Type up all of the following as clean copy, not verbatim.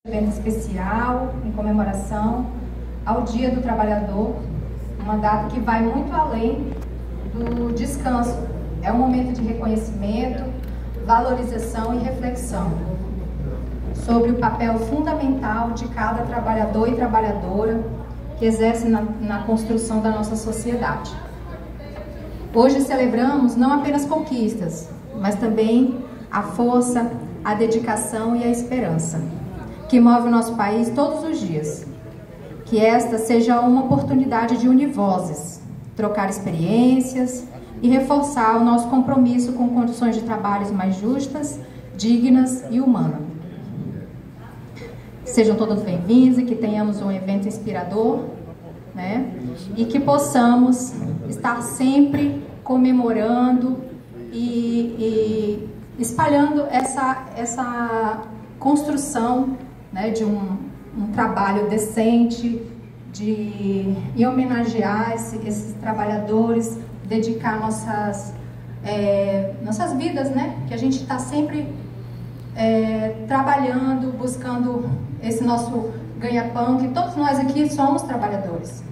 Evento especial em comemoração ao Dia do Trabalhador, uma data que vai muito além do descanso. É um momento de reconhecimento, valorização e reflexão sobre o papel fundamental de cada trabalhador e trabalhadora que exerce na construção da nossa sociedade. Hoje celebramos não apenas conquistas, mas também a força, a dedicação e a esperança que move o nosso país todos os dias. Que esta seja uma oportunidade de unir vozes, trocar experiências e reforçar o nosso compromisso com condições de trabalho mais justas, dignas e humanas. Sejam todos bem-vindos e que tenhamos um evento inspirador, né? E que possamos estar sempre comemorando e espalhando essa construção, né, de um trabalho decente, e homenagear esses trabalhadores, dedicar nossas vidas, né? Que a gente está sempre trabalhando, buscando esse nosso ganha-pão, que todos nós aqui somos trabalhadores.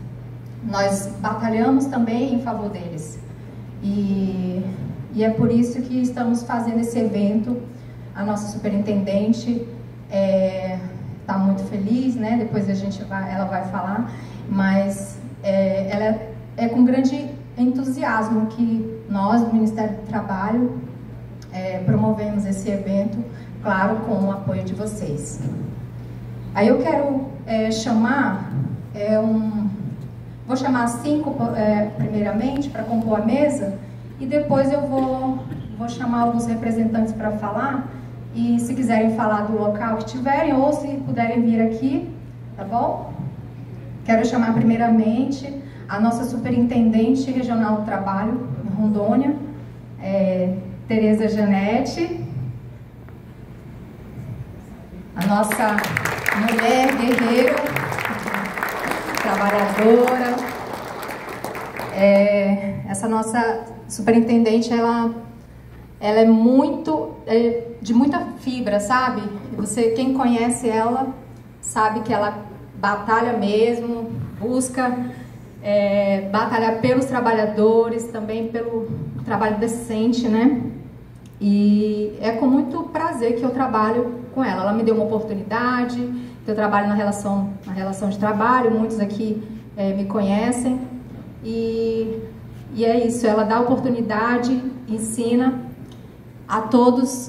Nós batalhamos também em favor deles. E é por isso que estamos fazendo esse evento. A nossa superintendente está muito feliz, né? Depois ela vai falar, mas ela é com grande entusiasmo que nós, do Ministério do Trabalho, promovemos esse evento, claro, com o apoio de vocês. Aí eu quero chamar, vou chamar 5 primeiramente para compor a mesa, e depois eu vou chamar alguns representantes para falar. E se quiserem falar do local que tiverem, ou se puderem vir aqui, tá bom? Quero chamar primeiramente a nossa superintendente regional do trabalho em Rondônia, Tereza Janete, a nossa mulher guerreira, trabalhadora. Essa nossa superintendente, ela é de muita fibra, sabe? Quem conhece ela, sabe que ela batalha mesmo, busca batalhar pelos trabalhadores, também pelo trabalho decente, né? E é com muito prazer que eu trabalho com ela. Ela me deu uma oportunidade, eu trabalho na relação de trabalho, muitos aqui me conhecem, e é isso, ela dá oportunidade, ensina a todos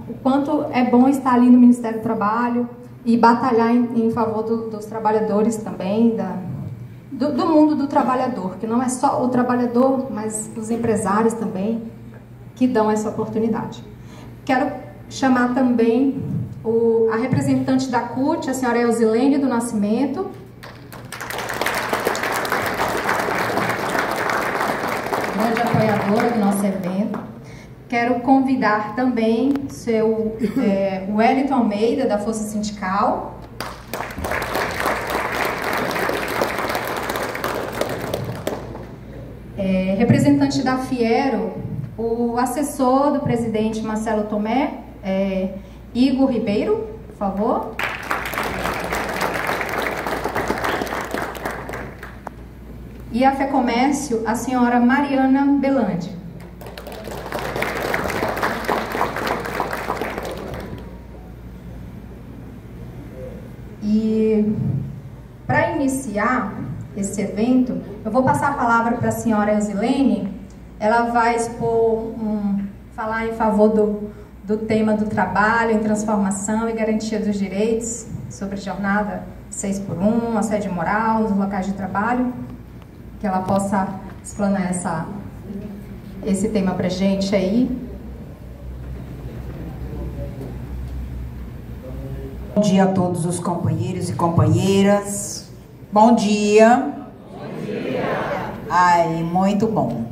o quanto é bom estar ali no Ministério do Trabalho e batalhar em favor dos trabalhadores também, do mundo do trabalhador, que não é só o trabalhador, mas os empresários também, que dão essa oportunidade. Quero chamar também a representante da CUT, a senhora Elzilene do Nascimento. Grande apoiadora do nosso evento. Quero convidar também o Wellington Almeida, da Força Sindical. Representante da Fiero, o assessor do presidente Marcelo Tomé, Igor Ribeiro, por favor. E a FEComércio, a senhora Mariana Belandi. E para iniciar esse evento, eu vou passar a palavra para a senhora Elzilene. Ela vai falar em favor do tema do trabalho em transformação e garantia dos direitos, sobre jornada 6x1, assédio moral nos locais de trabalho, que ela possa explanar esse tema para a gente aí. Bom dia a todos os companheiros e companheiras. Bom dia. Bom dia. Ai, muito bom.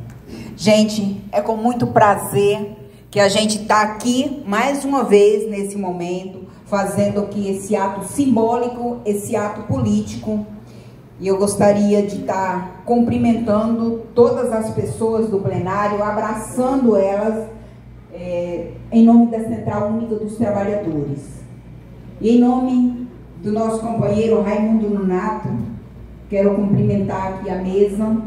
Gente, é com muito prazer que a gente está aqui mais uma vez nesse momento, fazendo aqui esse ato simbólico, esse ato político. E eu gostaria de estar cumprimentando todas as pessoas do plenário, abraçando elas em nome da Central Única dos Trabalhadores. E em nome do nosso companheiro Raimundo Nonato, quero cumprimentar aqui a mesa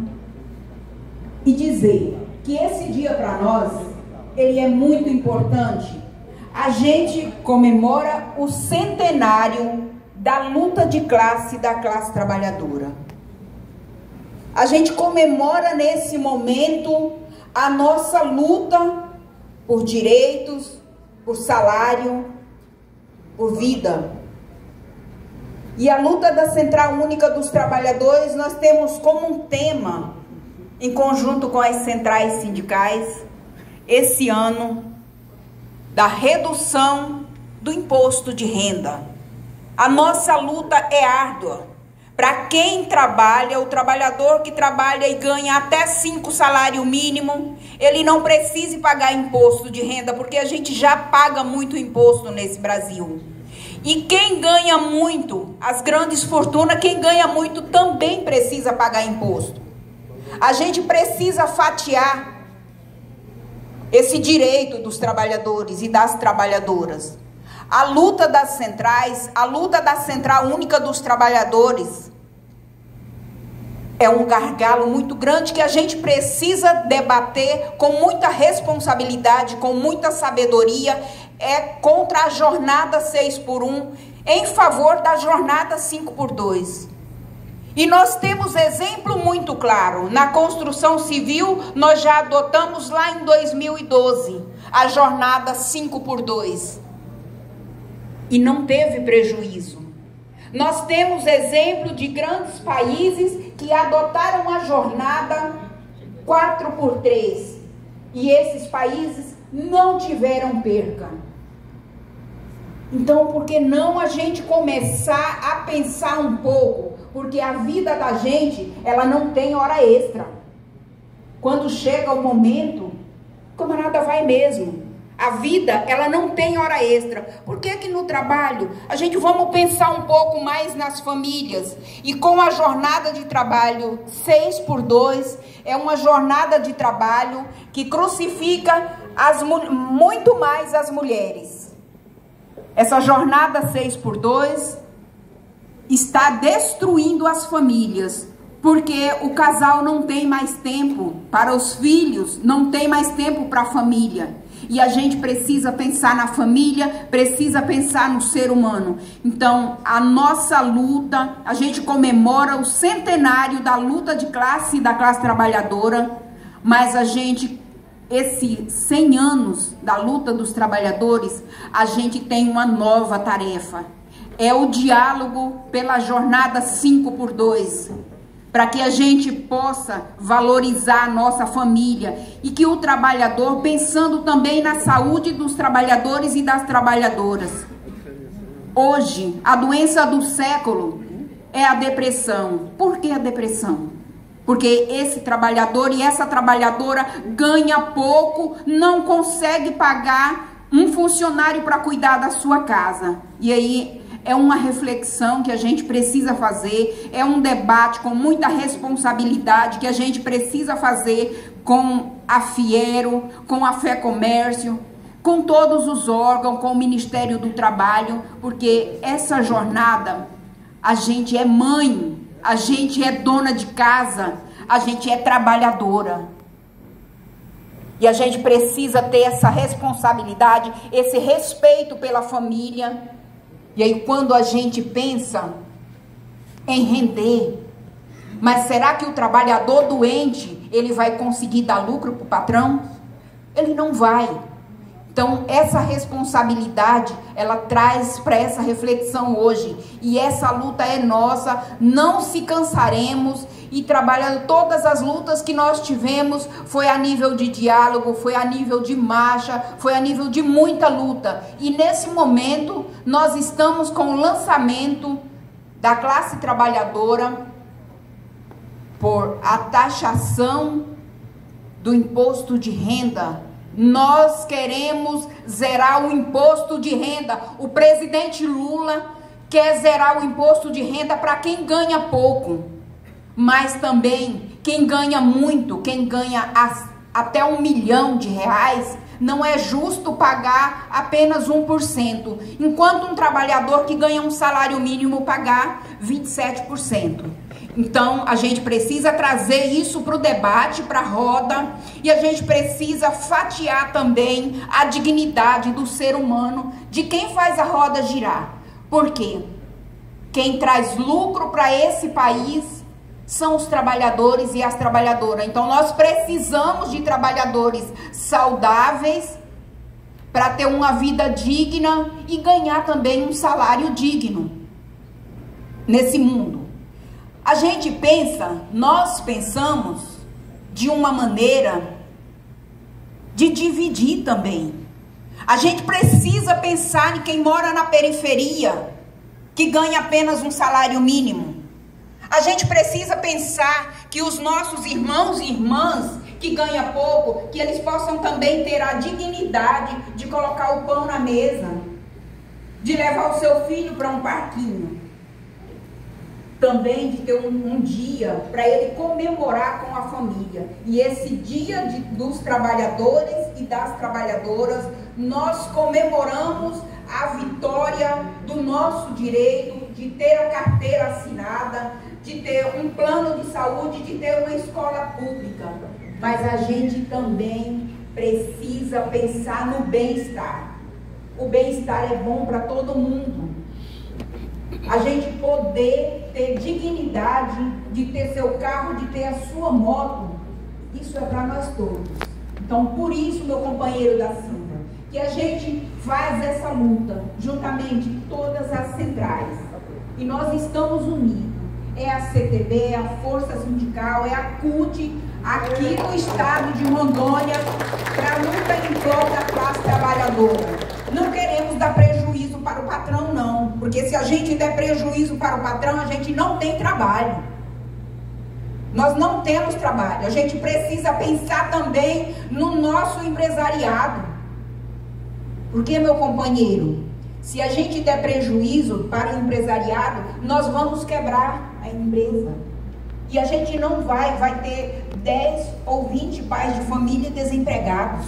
e dizer que esse dia para nós, ele é muito importante. A gente comemora o centenário da luta de classe da classe trabalhadora. A gente comemora nesse momento a nossa luta por direitos, por salário, por vida. E a luta da Central Única dos Trabalhadores, nós temos como um tema, em conjunto com as centrais sindicais, esse ano, da redução do imposto de renda. A nossa luta é árdua. Para quem trabalha, o trabalhador que trabalha e ganha até 5 salário mínimo, ele não precisa pagar imposto de renda, porque a gente já paga muito imposto nesse Brasil. E quem ganha muito, as grandes fortunas, quem ganha muito também precisa pagar imposto. A gente precisa fatiar esse direito dos trabalhadores e das trabalhadoras. A luta das centrais, a luta da Central Única dos Trabalhadores é um gargalo muito grande que a gente precisa debater com muita responsabilidade, com muita sabedoria, contra a jornada 6x1, em favor da jornada 5x2. E nós temos exemplo muito claro. Na construção civil, nós já adotamos lá em 2012 a jornada 5x2. E não teve prejuízo. Nós temos exemplo de grandes países que adotaram a jornada 4x3. E esses países não tiveram perca. Então, por que não a gente começar a pensar um pouco? Porque a vida da gente, ela não tem hora extra. Quando chega o momento, o camarada vai mesmo. A vida, ela não tem hora extra. Por que que no trabalho a gente vamos pensar um pouco mais nas famílias? E com a jornada de trabalho 6x2, é uma jornada de trabalho que crucifica muito mais as mulheres. Essa jornada 6x2 está destruindo as famílias, porque o casal não tem mais tempo para os filhos, não tem mais tempo para a família. E a gente precisa pensar na família, precisa pensar no ser humano. Então, a nossa luta, a gente comemora o centenário da luta de classe da classe trabalhadora, mas a gente, esses 100 anos da luta dos trabalhadores, a gente tem uma nova tarefa. É o diálogo pela jornada 5x2. Para que a gente possa valorizar a nossa família e que o trabalhador, pensando também na saúde dos trabalhadores e das trabalhadoras. Hoje, a doença do século é a depressão. Por que a depressão? Porque esse trabalhador e essa trabalhadora ganha pouco, não consegue pagar um funcionário para cuidar da sua casa. E aí é uma reflexão que a gente precisa fazer, é um debate com muita responsabilidade que a gente precisa fazer com a Fiero, com a FEComércio, com todos os órgãos, com o Ministério do Trabalho, porque essa jornada, a gente é mãe, a gente é dona de casa, a gente é trabalhadora. E a gente precisa ter essa responsabilidade, esse respeito pela família. E aí quando a gente pensa em render, mas será que o trabalhador doente, ele vai conseguir dar lucro para o patrão? Ele não vai. Então essa responsabilidade, ela traz para essa reflexão hoje. E essa luta é nossa, não se cansaremos. E trabalhando todas as lutas que nós tivemos, foi a nível de diálogo, foi a nível de marcha, foi a nível de muita luta. E nesse momento, nós estamos com o lançamento da classe trabalhadora por a taxação do imposto de renda. Nós queremos zerar o imposto de renda. O presidente Lula quer zerar o imposto de renda para quem ganha pouco. Mas também quem ganha muito, quem ganha até R$1 milhão, Não é justo pagar apenas 1%, enquanto um trabalhador que ganha um salário mínimo pagar 27%. Então, a gente precisa trazer isso para o debate, para a roda, e a gente precisa fatiar também a dignidade do ser humano, de quem faz a roda girar. Por quê? Quem traz lucro para esse país são os trabalhadores e as trabalhadoras. Então, nós precisamos de trabalhadores saudáveis para ter uma vida digna e ganhar também um salário digno nesse mundo. A gente pensa, nós pensamos de uma maneira de dividir também. A gente precisa pensar em quem mora na periferia, que ganha apenas um salário mínimo. A gente precisa pensar que os nossos irmãos e irmãs que ganham pouco, que eles possam também ter a dignidade de colocar o pão na mesa, de levar o seu filho para um parquinho. Também de ter um dia para ele comemorar com a família. E esse dia dos trabalhadores e das trabalhadoras, nós comemoramos a vitória do nosso direito de ter a carteira assinada, de ter um plano de saúde, de ter uma escola pública. Mas a gente também precisa pensar no bem-estar. O bem-estar é bom para todo mundo. A gente poder ter dignidade de ter seu carro, de ter a sua moto, isso é para nós todos. Então, por isso, meu companheiro da Silva, que a gente faz essa luta, juntamente todas as centrais. E nós estamos unidos. É a CTB, é a Força Sindical, é a CUT, aqui no estado de Rondônia, para a luta em prol da classe trabalhadora. Não queremos dar prejuízo para o patrão, não. Porque se a gente der prejuízo para o patrão, a gente não tem trabalho. Nós não temos trabalho. A gente precisa pensar também no nosso empresariado. Porque, meu companheiro, se a gente der prejuízo para o empresariado, nós vamos quebrar a empresa. E a gente não vai ter 10 ou 20 pais de família desempregados.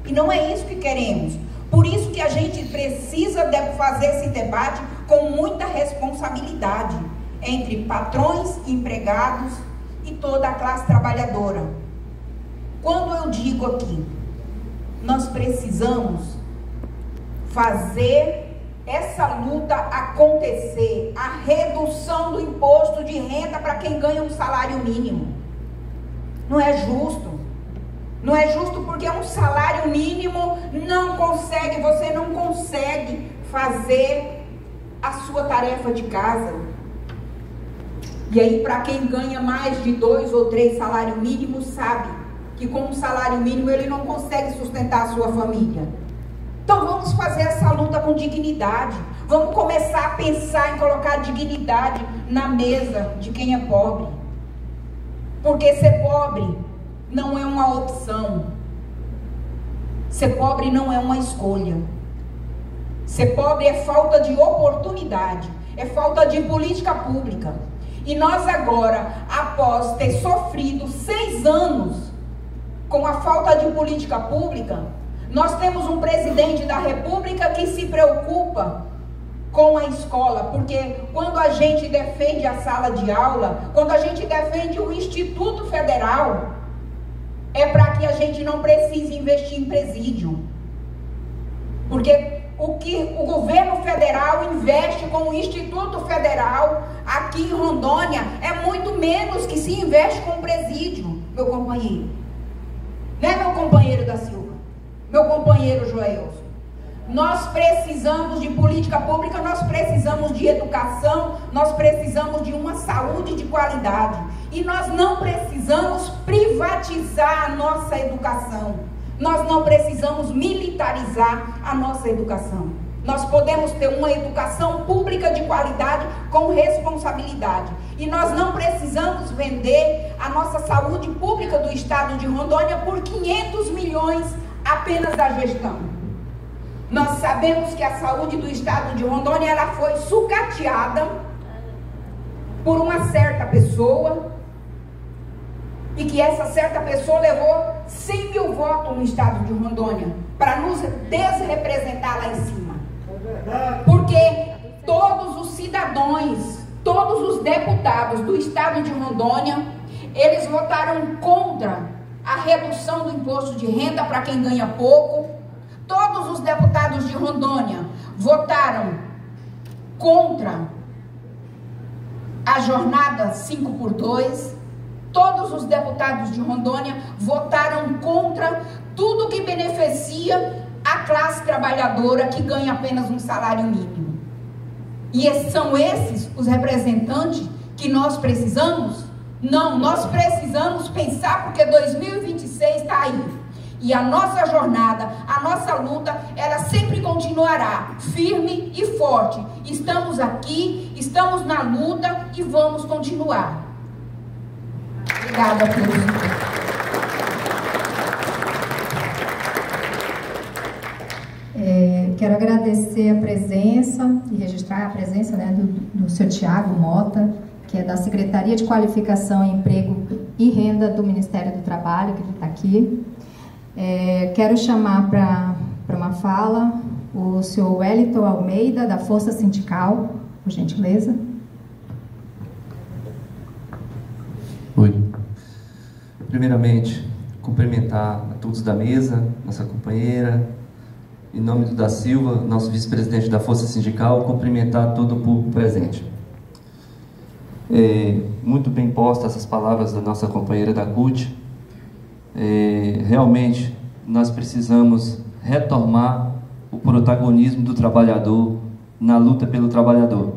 E não é isso que queremos. Por isso que a gente precisa fazer esse debate com muita responsabilidade entre patrões, empregados e toda a classe trabalhadora. Quando eu digo aqui, nós precisamos fazer essa luta acontecer, a redução do imposto de renda para quem ganha um salário mínimo. Não é justo. Não é justo porque um salário mínimo você não consegue fazer a sua tarefa de casa. E aí, para quem ganha mais de 2 ou 3 salários mínimos, sabe que com um salário mínimo ele não consegue sustentar a sua família. Então vamos fazer essa luta com dignidade. Vamos começar a pensar em colocar dignidade na mesa de quem é pobre. Porque ser pobre não é uma opção. Ser pobre não é uma escolha. Ser pobre é falta de oportunidade, é falta de política pública. E nós agora, após ter sofrido 6 anos com a falta de política pública, nós temos um presidente da República que se preocupa com a escola, porque quando a gente defende a sala de aula, quando a gente defende o Instituto Federal, é para que a gente não precise investir em presídio. Porque o que o governo federal investe com o Instituto Federal aqui em Rondônia é muito menos que se investe com o presídio, meu companheiro. Né, meu companheiro da Silva? Meu companheiro Joelson? Nós precisamos de política pública, nós precisamos de educação, nós precisamos de uma saúde de qualidade. E nós não precisamos privatizar a nossa educação. Nós não precisamos militarizar a nossa educação. Nós podemos ter uma educação pública de qualidade com responsabilidade. E nós não precisamos vender a nossa saúde pública do estado de Rondônia por 500 milhões apenas da gestão. Nós sabemos que a saúde do estado de Rondônia ela foi sucateada por uma certa pessoa e que essa certa pessoa levou 100 mil votos no estado de Rondônia para nos desrepresentar lá em cima. Porque todos os cidadãos, todos os deputados do estado de Rondônia, eles votaram contra a redução do imposto de renda para quem ganha pouco. Todos os deputados de Rondônia votaram contra a jornada 5x2. Todos os deputados de Rondônia votaram contra tudo que beneficia a classe trabalhadora que ganha apenas um salário mínimo. E são esses os representantes que nós precisamos? Não, nós precisamos pensar, porque 2026 está aí. E a nossa jornada, a nossa luta, ela sempre continuará firme e forte. Estamos aqui, estamos na luta e vamos continuar. Obrigada, presidente. Quero agradecer a presença e registrar a presença, né, do senhor Tiago Mota, que é da Secretaria de Qualificação, Emprego e Renda do Ministério do Trabalho, que está aqui. Quero chamar para uma fala o senhor Wellington Almeida, da Força Sindical, por gentileza. Oi. Primeiramente, cumprimentar a todos da mesa, nossa companheira, em nome do Da Silva, nosso vice-presidente da Força Sindical, cumprimentar todo o público presente. Muito bem postas essas palavras da nossa companheira da CUT. Realmente, nós precisamos retomar o protagonismo do trabalhador na luta pelo trabalhador.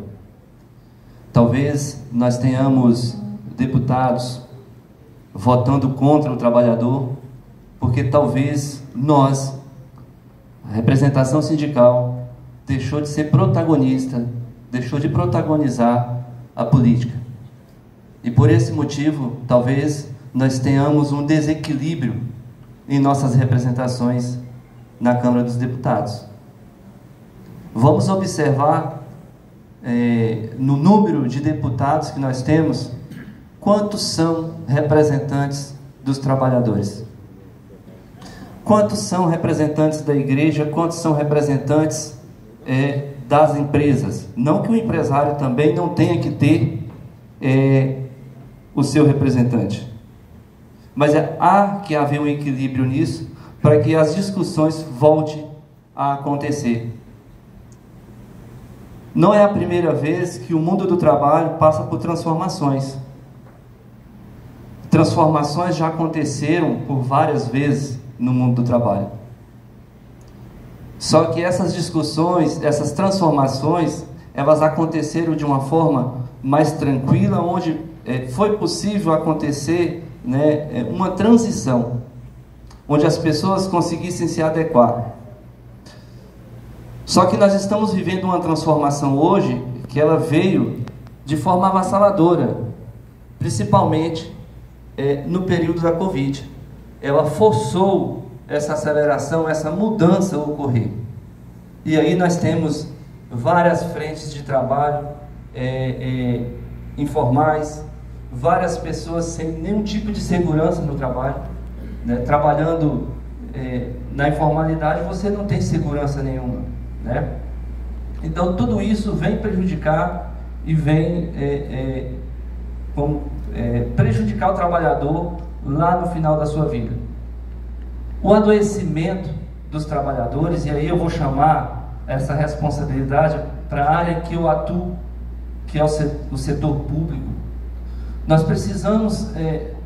Talvez nós tenhamos deputados votando contra o trabalhador, porque talvez nós, a representação sindical, deixou de ser protagonista, deixou de protagonizar a política. E por esse motivo, talvez nós tenhamos um desequilíbrio em nossas representações na Câmara dos Deputados. Vamos observar no número de deputados que nós temos, quantos são representantes dos trabalhadores? Quantos são representantes da igreja? Quantos são representantes das empresas? Não que o empresário também não tenha que ter o seu representante, mas há que haver um equilíbrio nisso para que as discussões voltem a acontecer. Não é a primeira vez que o mundo do trabalho passa por transformações. Transformações já aconteceram por várias vezes no mundo do trabalho. Só que essas discussões, essas transformações, elas aconteceram de uma forma mais tranquila, onde foi possível acontecer, né, uma transição, onde as pessoas conseguissem se adequar. Só que nós estamos vivendo uma transformação hoje, que ela veio de forma avassaladora, principalmente no período da Covid. Ela forçou essa aceleração, essa mudança a ocorrer. E aí nós temos várias frentes de trabalho informais, várias pessoas sem nenhum tipo de segurança no trabalho, né? Trabalhando na informalidade, você não tem segurança nenhuma, né? Então tudo isso vem prejudicar e vem prejudicar o trabalhador lá no final da sua vida. O adoecimento dos trabalhadores, e aí eu vou chamar essa responsabilidade para a área que eu atuo, que é o setor público. Nós precisamos,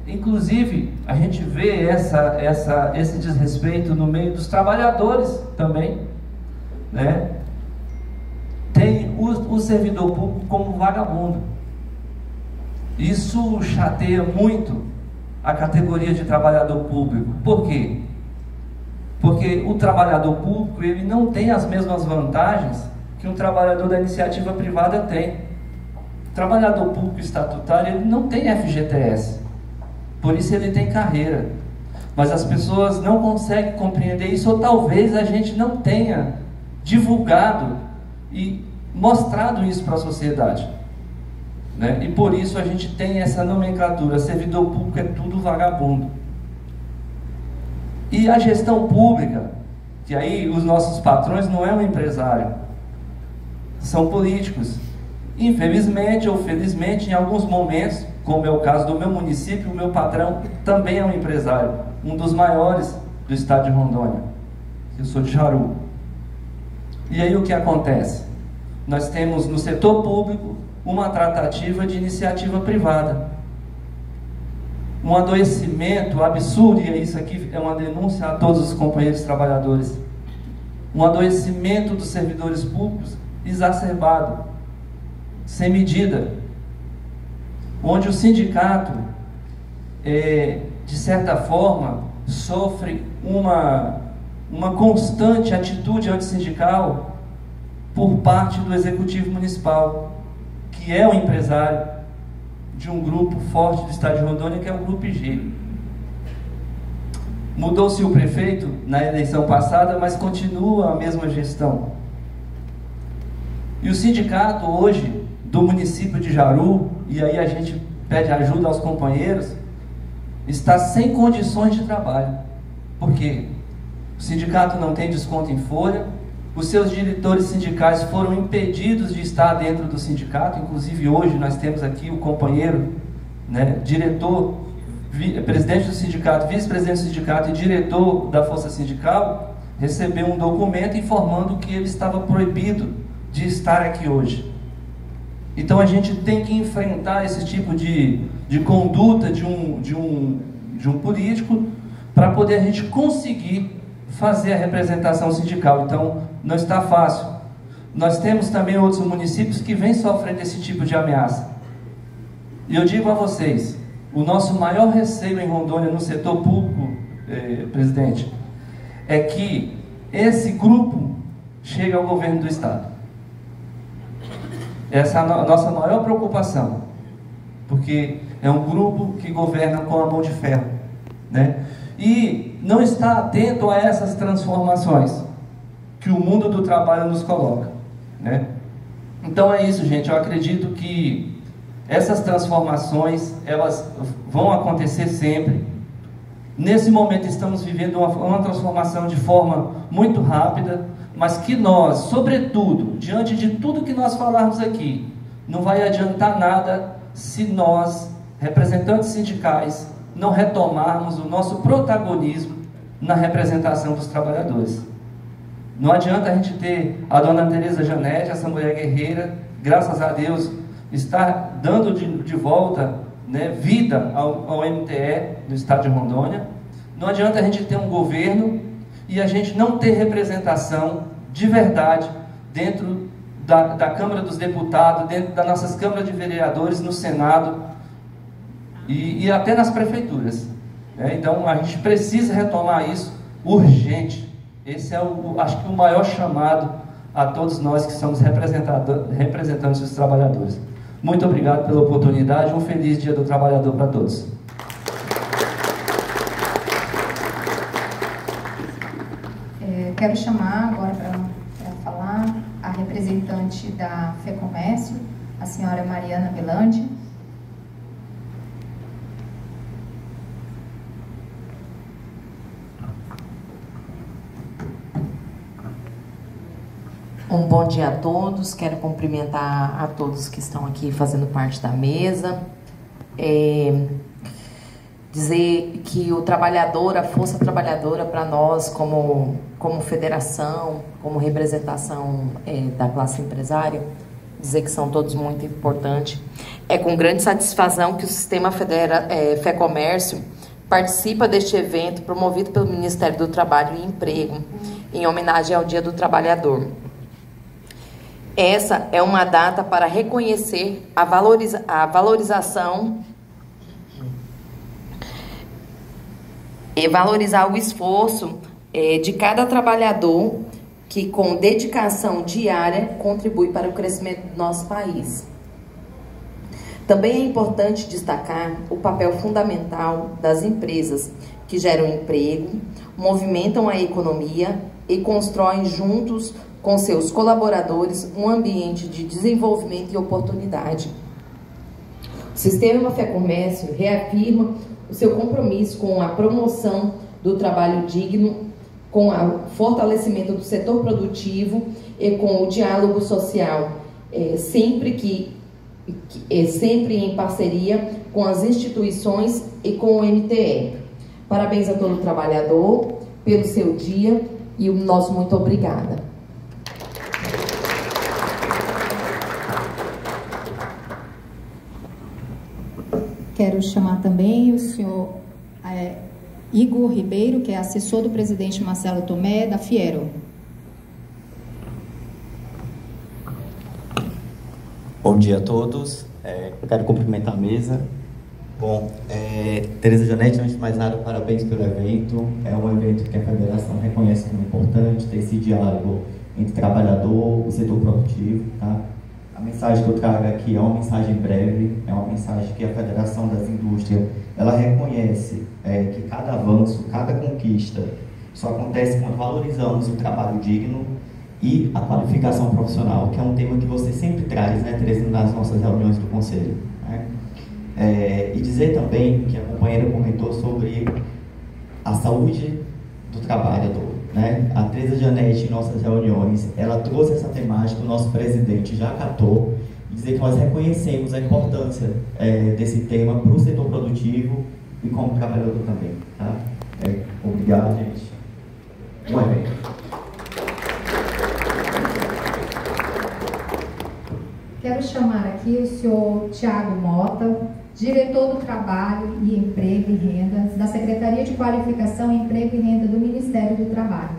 inclusive, a gente vê esse desrespeito no meio dos trabalhadores também, né? Tem o servidor público como vagabundo. Isso chateia muito a categoria de trabalhador público. Por quê? Porque o trabalhador público, ele não tem as mesmas vantagens que um trabalhador da iniciativa privada tem. O trabalhador público estatutário, ele não tem FGTS, por isso ele tem carreira. Mas as pessoas não conseguem compreender isso, ou talvez a gente não tenha divulgado e mostrado isso para a sociedade. né? E por isso a gente tem essa nomenclatura, servidor público é tudo vagabundo. E a gestão pública, que aí os nossos patrões não é um empresário, são políticos. Infelizmente ou felizmente, em alguns momentos, como é o caso do meu município, o meu patrão também é um empresário, um dos maiores do estado de Rondônia. Eu sou de Jaru. E aí o que acontece? Nós temos no setor público uma tratativa de iniciativa privada. Um adoecimento absurdo, e isso aqui é uma denúncia a todos os companheiros trabalhadores. Um adoecimento dos servidores públicos exacerbado, sem medida, onde o sindicato, de certa forma, sofre uma constante atitude antissindical por parte do Executivo Municipal, que é o empresário de um grupo forte do estado de Rondônia, que é o Grupo IG. Mudou-se o prefeito na eleição passada, mas continua a mesma gestão. E o sindicato hoje do município de Jaru, e aí a gente pede ajuda aos companheiros, está sem condições de trabalho. Por quê? O sindicato não tem desconto em folha, os seus diretores sindicais foram impedidos de estar dentro do sindicato, inclusive hoje nós temos aqui o companheiro, né, diretor, presidente do sindicato, vice-presidente do sindicato e diretor da força sindical, recebeu um documento informando que ele estava proibido de estar aqui hoje. Então a gente tem que enfrentar esse tipo de conduta de um político para poder a gente conseguir fazer a representação sindical. Então não está fácil. Nós temos também outros municípios que vêm sofrendo esse tipo de ameaça. E eu digo a vocês, o nosso maior receio em Rondônia no setor público, presidente, é que esse grupo chegue ao governo do estado. Essa é a nossa maior preocupação, porque é um grupo que governa com a mão de ferro, né? E não está atento a essas transformações que o mundo do trabalho nos coloca, né? Então é isso, gente. Eu acredito que essas transformações, elas vão acontecer sempre. Nesse momento estamos vivendo uma transformação de forma muito rápida, mas que nós, sobretudo, diante de tudo que nós falarmos aqui, não vai adiantar nada se nós, representantes sindicais, não retomarmos o nosso protagonismo na representação dos trabalhadores. Não adianta a gente ter a dona Tereza Janete, essa mulher guerreira, graças a Deus, estar dando de volta, né, vida ao MTE do estado de Rondônia. Não adianta a gente ter um governo e a gente não ter representação de verdade dentro da Câmara dos Deputados, dentro das nossas câmaras de vereadores, no Senado e até nas prefeituras, né? Então a gente precisa retomar isso urgente. Esse é acho que o maior chamado a todos nós que somos representantes dos trabalhadores. Muito obrigado pela oportunidade, um feliz Dia do Trabalhador para todos. Quero chamar agora para falar a representante da FEComércio, a senhora Mariana Belandi. Um bom dia a todos, quero cumprimentar a todos que estão aqui fazendo parte da mesa. Dizer que o trabalhador, a força trabalhadora para nós como federação, como representação da classe empresária, dizer que são todos muito importantes. É com grande satisfação que o Sistema FEComércio participa deste evento promovido pelo Ministério do Trabalho e Emprego, em homenagem ao Dia do Trabalhador. Essa é uma data para reconhecer a valorização e valorizar o esforço de cada trabalhador que, com dedicação diária, contribui para o crescimento do nosso país. Também é importante destacar o papel fundamental das empresas que geram emprego, movimentam a economia e constroem juntos com seus colaboradores um ambiente de desenvolvimento e oportunidade. O Sistema Fé Comércio reafirma o seu compromisso com a promoção do trabalho digno, com o fortalecimento do setor produtivo e com o diálogo social, sempre em parceria com as instituições e com o MTE. Parabéns a todo trabalhador pelo seu dia e o nosso muito obrigada. Quero chamar também o senhor Igor Ribeiro, que é assessor do presidente Marcelo Tomé, da Fiero. Bom dia a todos. Eu quero cumprimentar a mesa. Bom, Tereza Janete, antes de mais nada, parabéns pelo evento. É um evento que a Federação reconhece como importante, ter esse diálogo entre o trabalhador, o setor produtivo, tá? A mensagem que eu trago aqui é uma mensagem breve, é uma mensagem que a Federação das Indústrias, ela reconhece que cada avanço, cada conquista só acontece quando valorizamos o trabalho digno e a qualificação profissional, que é um tema que você sempre traz, né, Tereza, nas nossas reuniões do Conselho, né? E dizer também que a companheira comentou sobre a saúde do trabalhador, né? A Tereza Janete, em nossas reuniões, ela trouxe essa temática, o nosso presidente já acatou, e dizer que nós reconhecemos a importância desse tema para o setor produtivo e como trabalhador também, tá? Obrigado, gente. Bom evento. Quero chamar aqui o senhor Tiago Mota, diretor do Trabalho e Emprego e Renda, da Secretaria de Qualificação, Emprego e Renda do Ministério do Trabalho.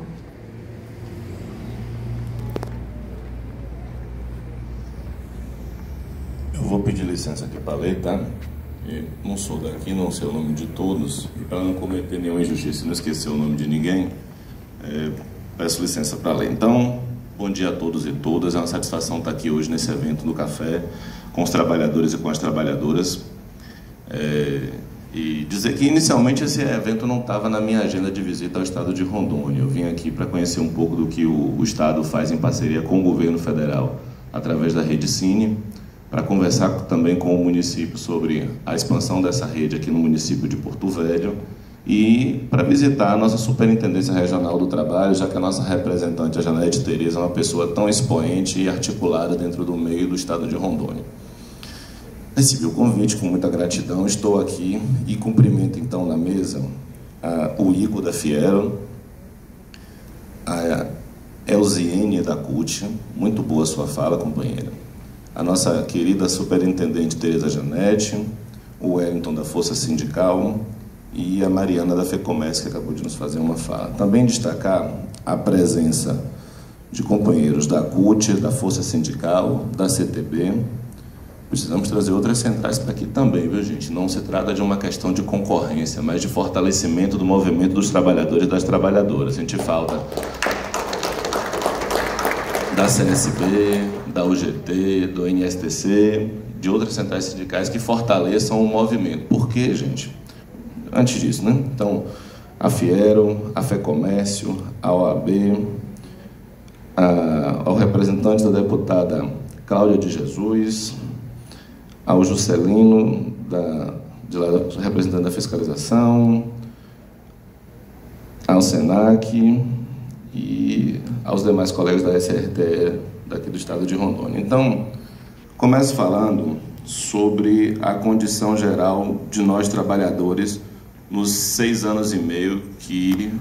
Eu vou pedir licença aqui para ler, tá? Eu não sou daqui, não sei o nome de todos, e para não cometer nenhuma injustiça e não esquecer o nome de ninguém, peço licença para ler. Então, bom dia a todos e todas, é uma satisfação estar aqui hoje nesse evento do café, com os trabalhadores e com as trabalhadoras. E dizer que inicialmente esse evento não estava na minha agenda de visita ao estado de Rondônia. Eu vim aqui para conhecer um pouco do que o estado faz em parceria com o governo federal através da Rede Cine, para conversar também com o município sobre a expansão dessa rede aqui no município de Porto Velho e para visitar a nossa Superintendência Regional do Trabalho, já que a nossa representante, a Janete Tereza, é uma pessoa tão expoente e articulada dentro do meio do estado de Rondônia. Recebi o convite com muita gratidão, estou aqui e cumprimento então na mesa o Igor da Fiero, a Elziene da CUT, muito boa sua fala, companheira, a nossa querida superintendente Tereza Janete, o Wellington da Força Sindical e a Mariana da FEComércio, que acabou de nos fazer uma fala. Também destacar a presença de companheiros da CUT, da Força Sindical, da CTB. Precisamos trazer outras centrais para aqui também, viu, gente? Não se trata de uma questão de concorrência, mas de fortalecimento do movimento dos trabalhadores e das trabalhadoras. A gente falta da CSB, da UGT, do NSTC, de outras centrais sindicais que fortaleçam o movimento. Por quê, gente? Antes disso, né? Então, a Fiero, a FEComércio, a OAB, ao representante da deputada Cláudia de Jesus, ao Juscelino, representante da fiscalização, ao SENAC e aos demais colegas da SRTE daqui do estado de Rondônia. Então, começo falando sobre a condição geral de nós trabalhadores nos 6 anos e meio que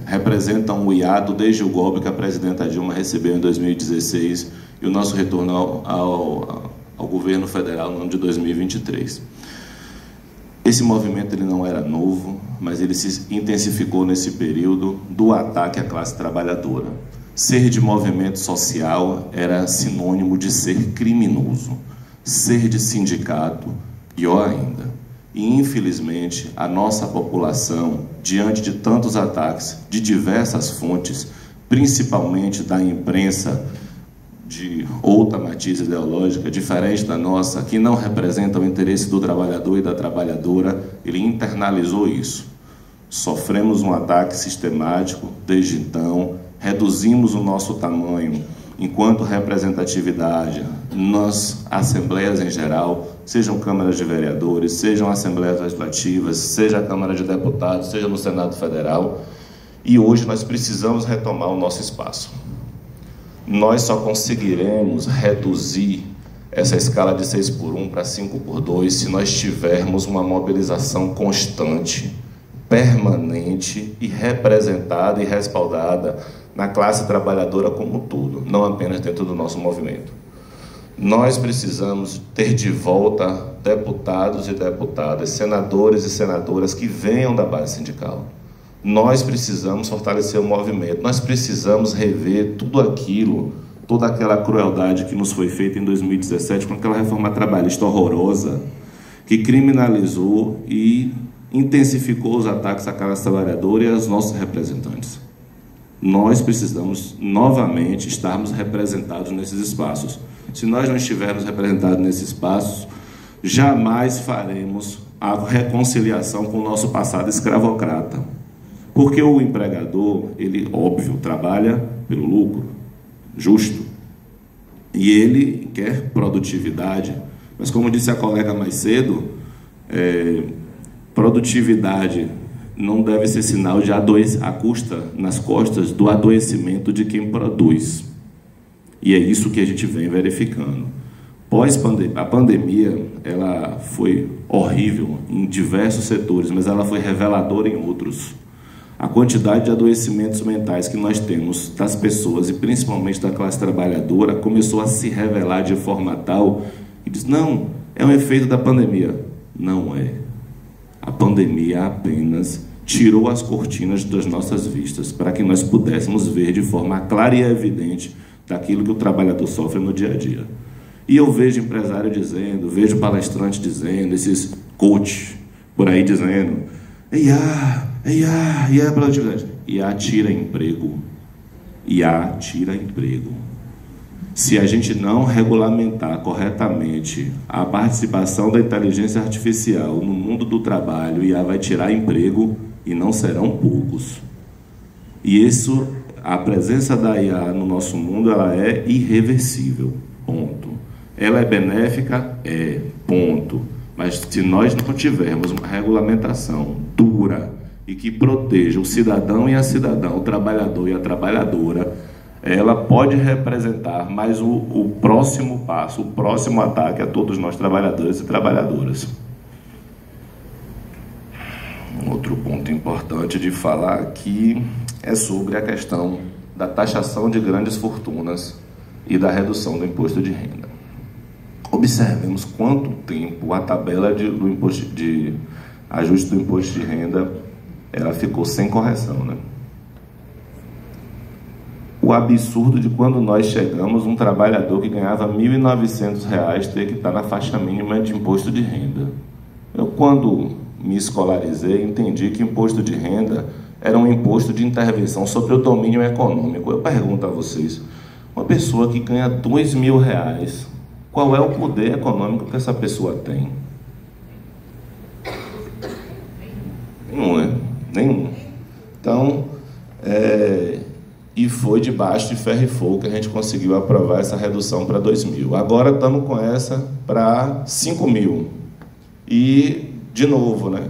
representam o hiato desde o golpe que a presidenta Dilma recebeu em 2016 e o nosso retorno ao governo federal no ano de 2023. Esse movimento ele não era novo, mas ele se intensificou nesse período do ataque à classe trabalhadora. Ser de movimento social era sinônimo de ser criminoso. Ser de sindicato, pior ainda. E, infelizmente, a nossa população, diante de tantos ataques de diversas fontes, principalmente da imprensa de outra matiz ideológica, diferente da nossa, que não representa o interesse do trabalhador e da trabalhadora, ele internalizou isso. Sofremos um ataque sistemático desde então, reduzimos o nosso tamanho enquanto representatividade nas assembleias em geral, sejam câmaras de vereadores, sejam assembleias legislativas, seja a Câmara de Deputados, seja no Senado Federal, e hoje nós precisamos retomar o nosso espaço. Nós só conseguiremos reduzir essa escala de 6x1 para 5x2 se nós tivermos uma mobilização constante, permanente e representada e respaldada na classe trabalhadora como um todo, não apenas dentro do nosso movimento. Nós precisamos ter de volta deputados e deputadas, senadores e senadoras que venham da base sindical. Nós precisamos fortalecer o movimento, nós precisamos rever tudo aquilo, toda aquela crueldade que nos foi feita em 2017 com aquela reforma trabalhista horrorosa, que criminalizou e intensificou os ataques à classe trabalhadora e aos nossos representantes. Nós precisamos novamente estarmos representados nesses espaços. Se nós não estivermos representados nesses espaços, jamais faremos a reconciliação com o nosso passado escravocrata. Porque o empregador, ele, óbvio, trabalha pelo lucro, justo, e ele quer produtividade. Mas, como disse a colega mais cedo, produtividade não deve ser sinal de a custa nas costas do adoecimento de quem produz. E é isso que a gente vem verificando. A pandemia, ela foi horrível em diversos setores, mas ela foi reveladora em outros. A quantidade de adoecimentos mentais que nós temos das pessoas, e principalmente da classe trabalhadora, começou a se revelar de forma tal que diz, não, é um efeito da pandemia. Não é. A pandemia apenas tirou as cortinas das nossas vistas para que nós pudéssemos ver de forma clara e evidente daquilo que o trabalhador sofre no dia a dia. E eu vejo empresário dizendo, vejo palestrante dizendo, esses coach por aí dizendo, IA produtividade. IA tira emprego. IA tira emprego. Se a gente não regulamentar corretamente a participação da inteligência artificial no mundo do trabalho, IA vai tirar emprego e não serão poucos. E isso, a presença da IA no nosso mundo, ela é irreversível, ponto. Ela é benéfica? É, ponto. Mas se nós não tivermos uma regulamentação dura e que proteja o cidadão e a cidadã, o trabalhador e a trabalhadora, ela pode representar mais o próximo passo, o próximo ataque a todos nós trabalhadores e trabalhadoras. Um outro ponto importante de falar aqui é sobre a questão da taxação de grandes fortunas e da redução do imposto de renda. Observemos quanto tempo a tabela do imposto de ajuste do imposto de renda ela ficou sem correção, né? O absurdo de quando nós chegamos, um trabalhador que ganhava R$ 1.900 ter que estar na faixa mínima de imposto de renda. Eu, quando me escolarizei, entendi que imposto de renda era um imposto de intervenção sobre o domínio econômico. Eu pergunto a vocês, uma pessoa que ganha R$ 2.000, qual é o poder econômico que essa pessoa tem? Nenhum, né? Nenhum. Então, e foi debaixo de ferro e fogo que a gente conseguiu aprovar essa redução para 2.000. Agora estamos com essa para 5.000. E, de novo, né?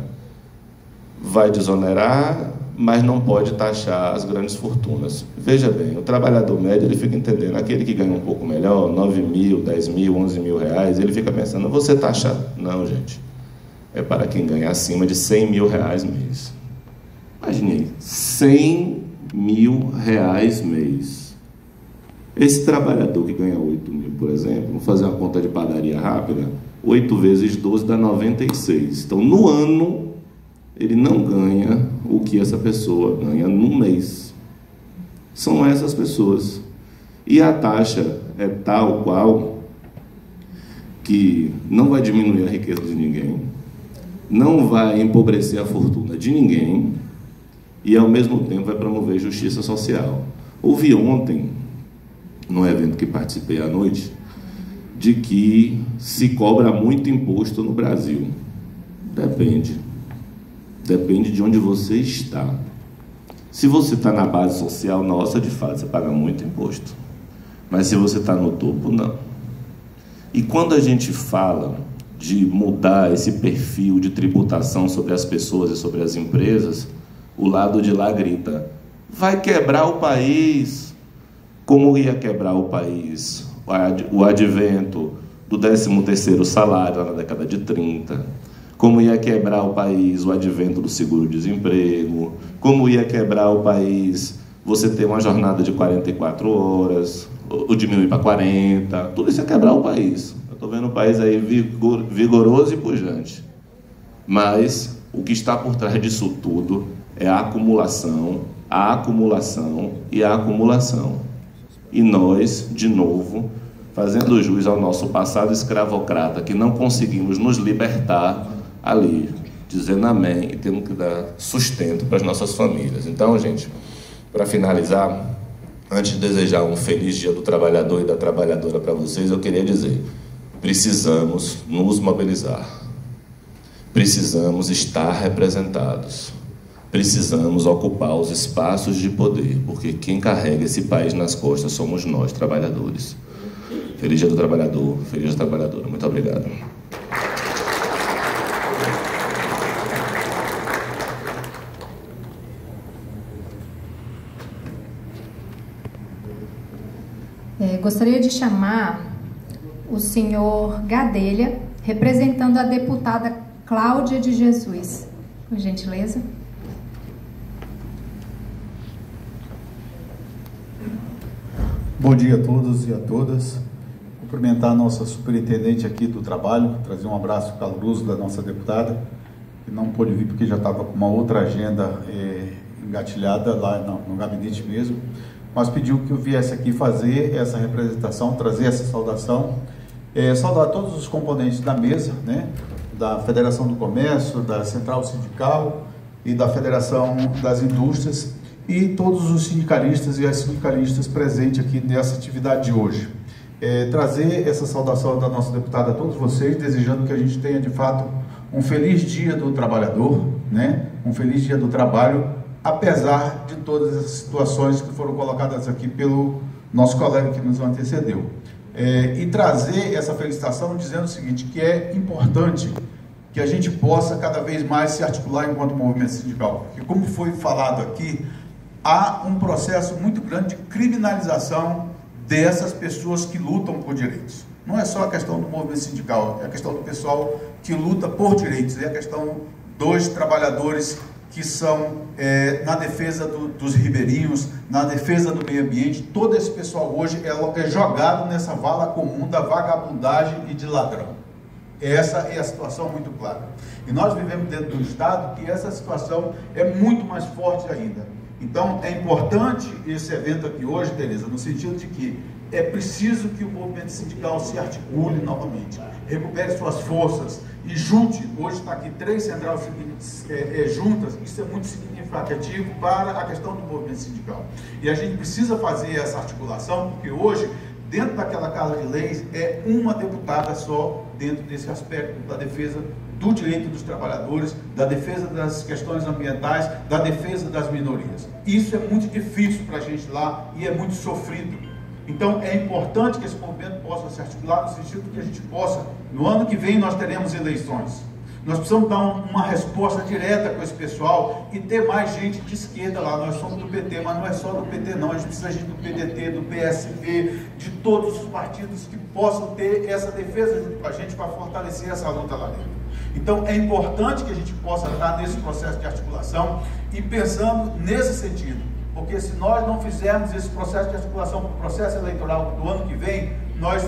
Vai desonerar, mas não pode taxar as grandes fortunas. Veja bem, o trabalhador médio, ele fica entendendo, aquele que ganha um pouco melhor, 9.000, 10.000, 11.000 ele fica pensando, você taxa? Não, gente. É para quem ganha acima de R$100.000 mês. Imagine aí, R$100.000 mês. Esse trabalhador que ganha 8.000, por exemplo, vamos fazer uma conta de padaria rápida, 8 vezes 12 dá 96. Então, no ano, ele não ganha o que essa pessoa ganha no mês. São essas pessoas. E a taxa é tal qual que não vai diminuir a riqueza de ninguém, não vai empobrecer a fortuna de ninguém e, ao mesmo tempo, vai promover justiça social. Ouvi ontem, num evento que participei à noite, de que se cobra muito imposto no Brasil. Depende. Depende de onde você está. Se você está na base social, nossa, de fato, você paga muito imposto. Mas se você está no topo, não. E quando a gente fala de mudar esse perfil de tributação sobre as pessoas e sobre as empresas, o lado de lá grita: vai quebrar o país. Como ia quebrar o país? O advento do 13º salário na década de 30. Como ia quebrar o país o advento do seguro-desemprego. Como ia quebrar o país você ter uma jornada de 44 horas, ou diminuir para 40. Tudo isso ia quebrar o país. Eu estou vendo o país aí vigoroso e pujante. Mas o que está por trás disso tudo é a acumulação e a acumulação. E nós, de novo, fazendo jus ao nosso passado escravocrata, que não conseguimos nos libertar ali, dizendo amém e tendo que dar sustento para as nossas famílias. Então, gente, para finalizar, antes de desejar um feliz dia do trabalhador e da trabalhadora para vocês, eu queria dizer: precisamos nos mobilizar, precisamos estar representados, precisamos ocupar os espaços de poder, porque quem carrega esse país nas costas somos nós, trabalhadores. Feliz dia do trabalhador, feliz dia da trabalhadora. Muito obrigado. Gostaria de chamar o senhor Gadelha, representando a deputada Cláudia de Jesus. Por gentileza. Bom dia a todos e a todas. Cumprimentar a nossa superintendente aqui do trabalho, trazer um abraço caloroso da nossa deputada, que não pôde vir porque já estava com uma outra agenda engatilhada lá no gabinete mesmo, mas pediu que eu viesse aqui fazer essa representação, trazer essa saudação, saudar todos os componentes da mesa, né, da Federação do Comércio, da Central Sindical e da Federação das Indústrias, e todos os sindicalistas e as sindicalistas presentes aqui nessa atividade de hoje. Trazer essa saudação da nossa deputada a todos vocês, desejando que a gente tenha de fato um feliz dia do trabalhador, né? Um feliz dia do trabalho, apesar de todas as situações que foram colocadas aqui pelo nosso colega que nos antecedeu. E trazer essa felicitação dizendo o seguinte, que é importante que a gente possa cada vez mais se articular enquanto movimento sindical, porque como foi falado aqui, há um processo muito grande de criminalização dessas pessoas que lutam por direitos. Não é só a questão do movimento sindical, é a questão do pessoal que luta por direitos, é a questão dos trabalhadores que são na defesa dos ribeirinhos, na defesa do meio ambiente. Todo esse pessoal hoje é jogado nessa vala comum da vagabundagem e de ladrão. Essa é a situação muito clara. E nós vivemos dentro de um Estado que essa situação é muito mais forte ainda. Então, é importante esse evento aqui hoje, Tereza, no sentido de que é preciso que o movimento sindical se articule novamente, recupere suas forças e junte. Hoje está aqui 3 centrais juntas, isso é muito significativo para a questão do movimento sindical. E a gente precisa fazer essa articulação, porque hoje, dentro daquela Casa de Leis, é uma deputada só dentro desse aspecto da defesa do direito dos trabalhadores, da defesa das questões ambientais, da defesa das minorias. Isso é muito difícil para a gente lá e é muito sofrido. Então é importante que esse movimento possa se articular no sentido que a gente possa, no ano que vem nós teremos eleições. Nós precisamos dar uma resposta direta com esse pessoal e ter mais gente de esquerda lá. Nós somos do PT, mas não é só do PT não, a gente precisa de gente do PDT, do PSB, de todos os partidos que possam ter essa defesa junto com a gente para fortalecer essa luta lá dentro. Então é importante que a gente possa estar nesse processo de articulação e pensando nesse sentido, porque se nós não fizermos esse processo de articulação para o processo eleitoral do ano que vem, nós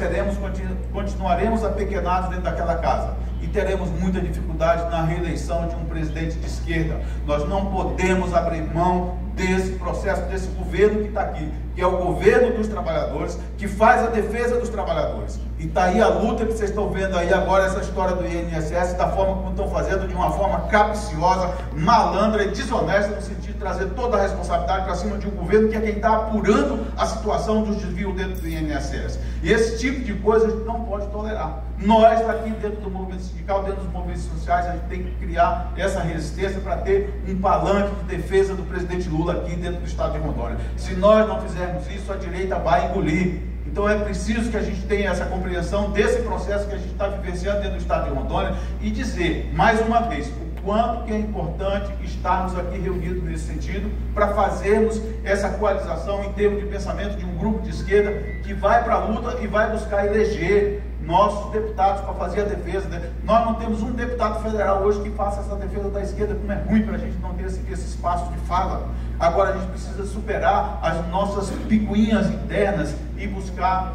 continuaremos apequenados dentro daquela casa e teremos muita dificuldade na reeleição de um presidente de esquerda. Nós não podemos abrir mão desse processo, desse governo que está aqui, que é o governo dos trabalhadores, que faz a defesa dos trabalhadores. E está aí a luta que vocês estão vendo aí agora, essa história do INSS, da forma como estão fazendo, de uma forma capciosa, malandra e desonesta, no sentido de trazer toda a responsabilidade para cima de um governo que é quem está apurando a situação dos desvios dentro do INSS. E esse tipo de coisa a gente não pode tolerar. Nós, aqui dentro do movimento sindical, dentro dos movimentos sociais, a gente tem que criar essa resistência para ter um palanque de defesa do presidente Lula aqui dentro do estado de Rondônia. Se nós não fizermos isso, a direita vai engolir. Então é preciso que a gente tenha essa compreensão desse processo que a gente está vivenciando dentro do estado de Rondônia e dizer, mais uma vez, o quanto que é importante estarmos aqui reunidos nesse sentido para fazermos essa coalização em termos de pensamento de um grupo de esquerda que vai para a luta e vai buscar eleger nossos deputados para fazer a defesa. Nós não temos um deputado federal hoje que faça essa defesa da esquerda, como é ruim para a gente não ter esse espaço de fala. Agora a gente precisa superar as nossas picuinhas internas e buscar,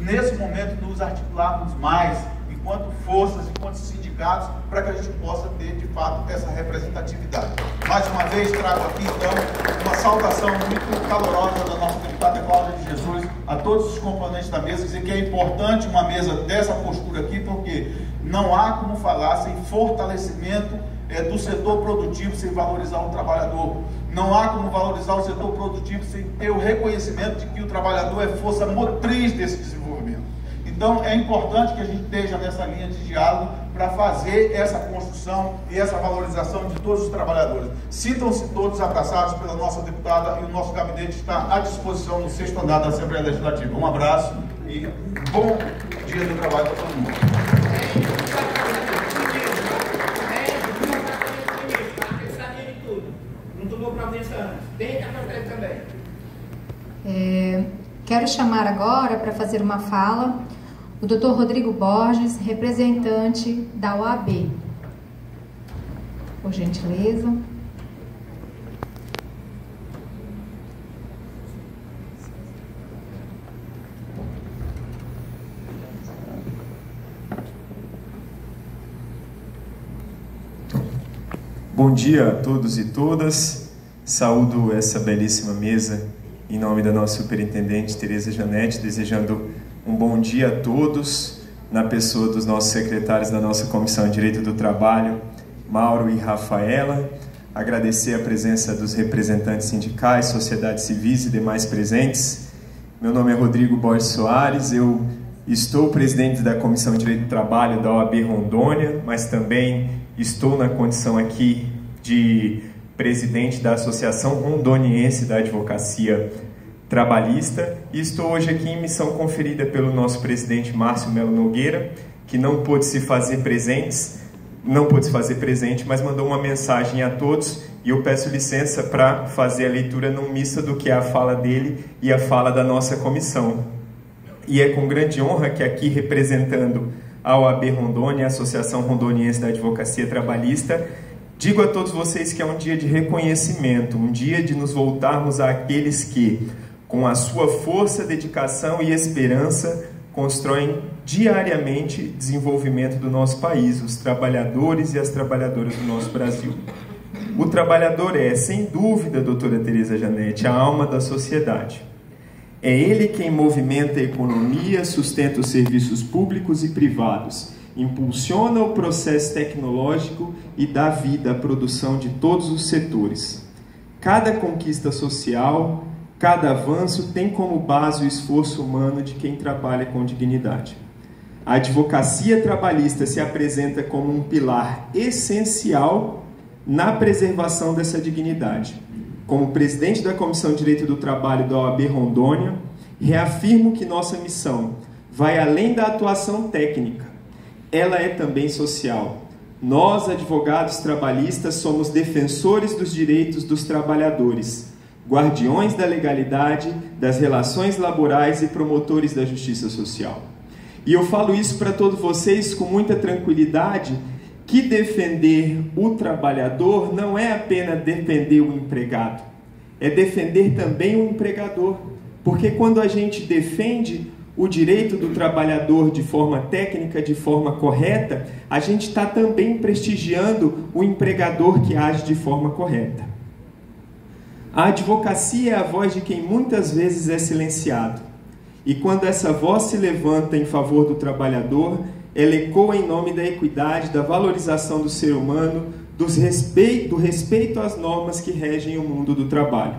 nesse momento, nos articularmos mais, enquanto forças, enquanto sindicatos, para que a gente possa ter, de fato, essa representatividade. Mais uma vez, trago aqui, então, uma saudação muito calorosa da nossa deputada Cláudia de Jesus, a todos os componentes da mesa, dizer que é importante uma mesa dessa postura aqui, porque não há como falar sem fortalecimento do setor produtivo, sem valorizar o trabalhador. Não há como valorizar o setor produtivo sem ter o reconhecimento de que o trabalhador é força motriz desse desenvolvimento. Então, é importante que a gente esteja nessa linha de diálogo para fazer essa construção e essa valorização de todos os trabalhadores. Sintam-se todos abraçados pela nossa deputada e o nosso gabinete está à disposição no 6º andar da Assembleia Legislativa. Um abraço e bom dia do trabalho para todo mundo. Quero chamar agora para fazer uma fala o Dr. Rodrigo Borges, representante da OAB. Por gentileza. Bom dia a todos e todas. Saúdo essa belíssima mesa em nome da nossa superintendente Tereza Janete, desejando um bom dia a todos, na pessoa dos nossos secretários da nossa Comissão de Direito do Trabalho, Mauro e Rafaela. Agradecer a presença dos representantes sindicais, sociedades civis e demais presentes. Meu nome é Rodrigo Borges Soares, eu estou presidente da Comissão de Direito do Trabalho da OAB Rondônia, mas também estou na condição aqui de presidente da Associação Rondoniense da Advocacia Trabalhista e estou hoje aqui em missão conferida pelo nosso presidente Márcio Melo Nogueira, que não pôde se fazer presente, mas mandou uma mensagem a todos e eu peço licença para fazer a leitura não missa do que é a fala dele e a fala da nossa comissão. E é com grande honra que aqui representando a OAB Rondônia, a Associação Rondoniense da Advocacia Trabalhista, digo a todos vocês que é um dia de reconhecimento, um dia de nos voltarmos àqueles que, com a sua força, dedicação e esperança, constroem diariamente o desenvolvimento do nosso país, os trabalhadores e as trabalhadoras do nosso Brasil. O trabalhador é, sem dúvida, doutora Tereza Janete, a alma da sociedade. É ele quem movimenta a economia, sustenta os serviços públicos e privados, impulsiona o processo tecnológico e dá vida à produção de todos os setores. Cada conquista social, cada avanço tem como base o esforço humano de quem trabalha com dignidade. A advocacia trabalhista se apresenta como um pilar essencial na preservação dessa dignidade. Como presidente da Comissão de Direito do Trabalho da OAB Rondônia, reafirmo que nossa missão vai além da atuação técnica. Ela é também social. Nós, advogados trabalhistas, somos defensores dos direitos dos trabalhadores, guardiões da legalidade, das relações laborais e promotores da justiça social. E eu falo isso para todos vocês com muita tranquilidade, que defender o trabalhador não é apenas defender o empregado, é defender também o empregador. Porque quando a gente defende o direito do trabalhador de forma técnica, de forma correta, a gente está também prestigiando o empregador que age de forma correta. A advocacia é a voz de quem muitas vezes é silenciado. E quando essa voz se levanta em favor do trabalhador, ela ecoa em nome da equidade, da valorização do ser humano, do respeito às normas que regem o mundo do trabalho.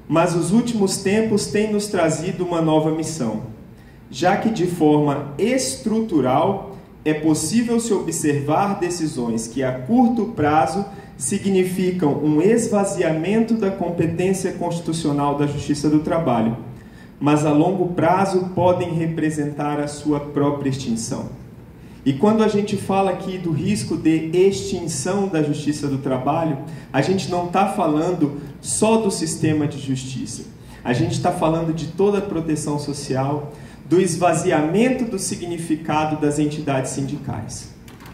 Mas os últimos tempos têm nos trazido uma nova missão, já que de forma estrutural é possível se observar decisões que a curto prazo significam um esvaziamento da competência constitucional da Justiça do Trabalho, mas a longo prazo podem representar a sua própria extinção. E quando a gente fala aqui do risco de extinção da justiça do trabalho, a gente não está falando só do sistema de justiça. A gente está falando de toda a proteção social, do esvaziamento do significado das entidades sindicais.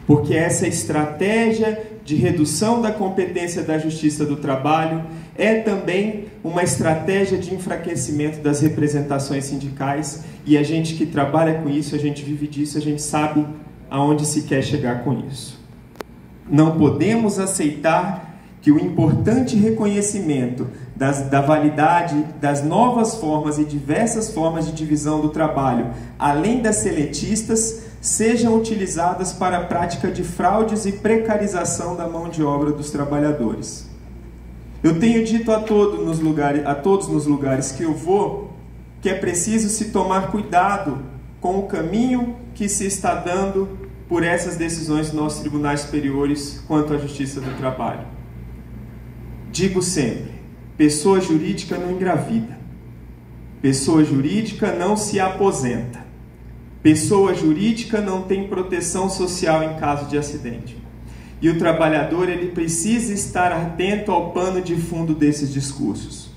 Porque essa estratégia de redução da competência da justiça do trabalho é também uma estratégia de enfraquecimento das representações sindicais, e a gente que trabalha com isso, a gente vive disso, a gente sabe aonde se quer chegar com isso. Não podemos aceitar que o importante reconhecimento da validade das novas formas e diversas formas de divisão do trabalho, além das seletistas, sejam utilizadas para a prática de fraudes e precarização da mão de obra dos trabalhadores. Eu tenho dito a todos nos lugares que eu vou, que é preciso se tomar cuidado com o caminho que se está dando por essas decisões dos nossos tribunais superiores quanto à justiça do trabalho. Digo sempre, pessoa jurídica não engravida, pessoa jurídica não se aposenta, pessoa jurídica não tem proteção social em caso de acidente. E o trabalhador, ele precisa estar atento ao pano de fundo desses discursos.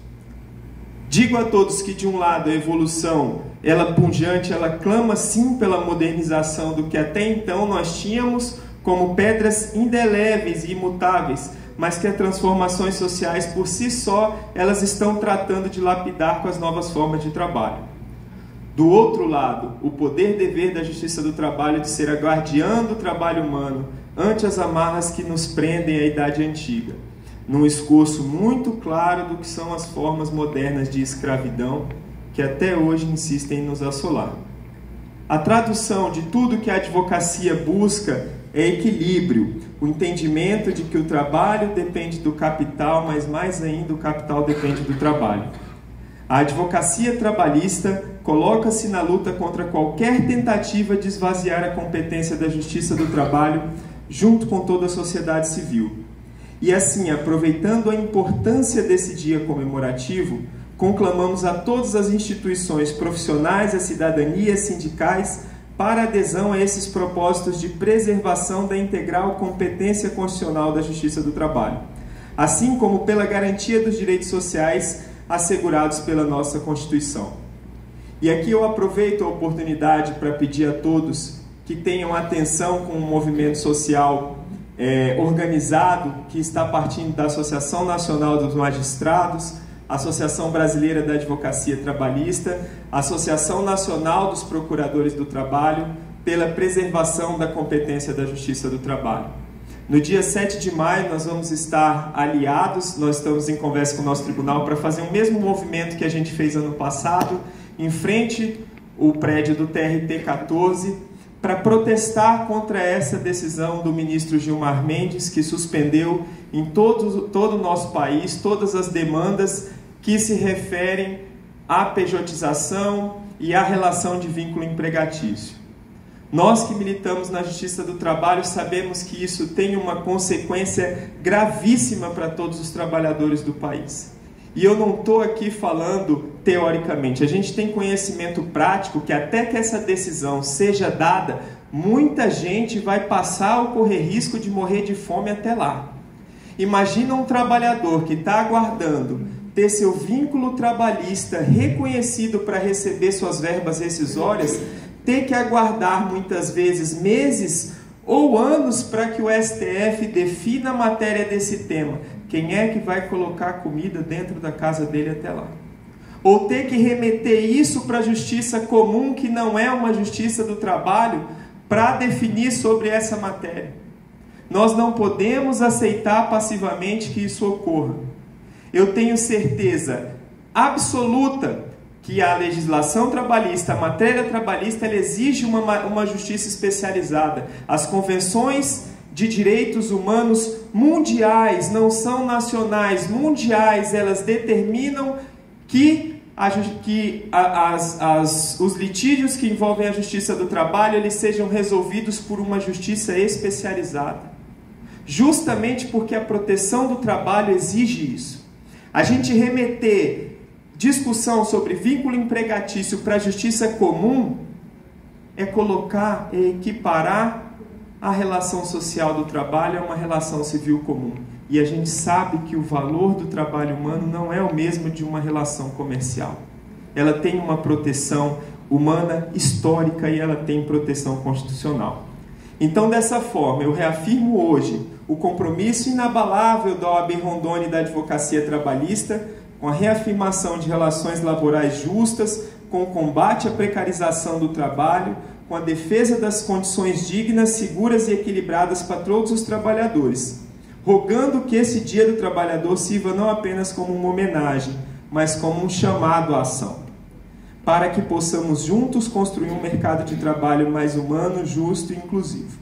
Digo a todos que, de um lado, a evolução, ela pungente, ela clama sim pela modernização do que até então nós tínhamos como pedras indeléveis e imutáveis, mas que as transformações sociais por si só, elas estão tratando de lapidar com as novas formas de trabalho. Do outro lado, o poder-dever da justiça do trabalho de ser a guardiã do trabalho humano ante as amarras que nos prendem à idade antiga, num esforço muito claro do que são as formas modernas de escravidão que até hoje insistem em nos assolar. A tradução de tudo que a advocacia busca é equilíbrio, o entendimento de que o trabalho depende do capital, mas mais ainda o capital depende do trabalho. A advocacia trabalhista coloca-se na luta contra qualquer tentativa de esvaziar a competência da justiça do trabalho junto com toda a sociedade civil. E assim, aproveitando a importância desse dia comemorativo, conclamamos a todas as instituições profissionais, a cidadania, sindicais, para adesão a esses propósitos de preservação da integral competência constitucional da justiça do trabalho, assim como pela garantia dos direitos sociais assegurados pela nossa Constituição. E aqui eu aproveito a oportunidade para pedir a todos que tenham atenção com o movimento social organizado que está partindo da Associação Nacional dos Magistrados, Associação Brasileira da Advocacia Trabalhista, Associação Nacional dos Procuradores do Trabalho, pela preservação da competência da Justiça do Trabalho. No dia 7 de maio nós vamos estar aliados, nós estamos em conversa com o nosso tribunal para fazer o mesmo movimento que a gente fez ano passado, em frente ao prédio do TRT 14, para protestar contra essa decisão do ministro Gilmar Mendes, que suspendeu em todo o nosso país todas as demandas que se referem à pejotização e à relação de vínculo empregatício. Nós que militamos na Justiça do Trabalho sabemos que isso tem uma consequência gravíssima para todos os trabalhadores do país. E eu não estou aqui falando teoricamente, a gente tem conhecimento prático que até que essa decisão seja dada, muita gente vai passar ou correr risco de morrer de fome até lá. Imagina um trabalhador que está aguardando ter seu vínculo trabalhista reconhecido para receber suas verbas rescisórias, ter que aguardar muitas vezes meses ou anos para que o STF defina a matéria desse tema. Quem é que vai colocar comida dentro da casa dele até lá? Ou ter que remeter isso para a justiça comum, que não é uma justiça do trabalho, para definir sobre essa matéria. Nós não podemos aceitar passivamente que isso ocorra. Eu tenho certeza absoluta que a legislação trabalhista, a matéria trabalhista, ela exige uma justiça especializada. As convenções de direitos humanos mundiais, não são nacionais, mundiais, elas determinam que os litígios que envolvem a justiça do trabalho, eles sejam resolvidos por uma justiça especializada. Justamente porque a proteção do trabalho exige isso. A gente remeter discussão sobre vínculo empregatício para a justiça comum é colocar, é equiparar a relação social do trabalho a uma relação civil comum. E a gente sabe que o valor do trabalho humano não é o mesmo de uma relação comercial. Ela tem uma proteção humana histórica e ela tem proteção constitucional. Então, dessa forma, eu reafirmo hoje o compromisso inabalável da OAB Rondônia e da Advocacia Trabalhista com a reafirmação de relações laborais justas, com o combate à precarização do trabalho, com a defesa das condições dignas, seguras e equilibradas para todos os trabalhadores, rogando que esse Dia do Trabalhador sirva não apenas como uma homenagem, mas como um chamado à ação, para que possamos juntos construir um mercado de trabalho mais humano, justo e inclusivo.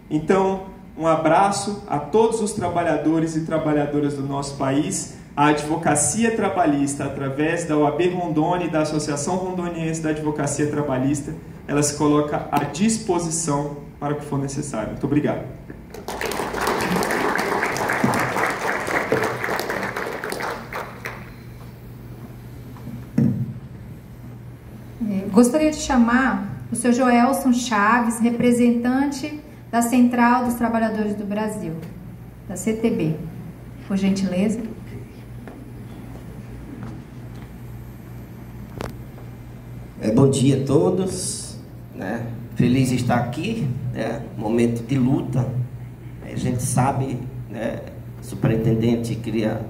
Então, um abraço a todos os trabalhadores e trabalhadoras do nosso país. A Advocacia Trabalhista, através da OAB Rondônia e da Associação Rondoniense da Advocacia Trabalhista, ela se coloca à disposição para o que for necessário. Muito obrigado. Gostaria de chamar o Sr. Joelson Chaves, representante da Central dos Trabalhadores do Brasil, da CTB. Por gentileza. Bom dia a todos, né? Feliz de estar aqui, né? Momento de luta. A gente sabe, né? O superintendente queria,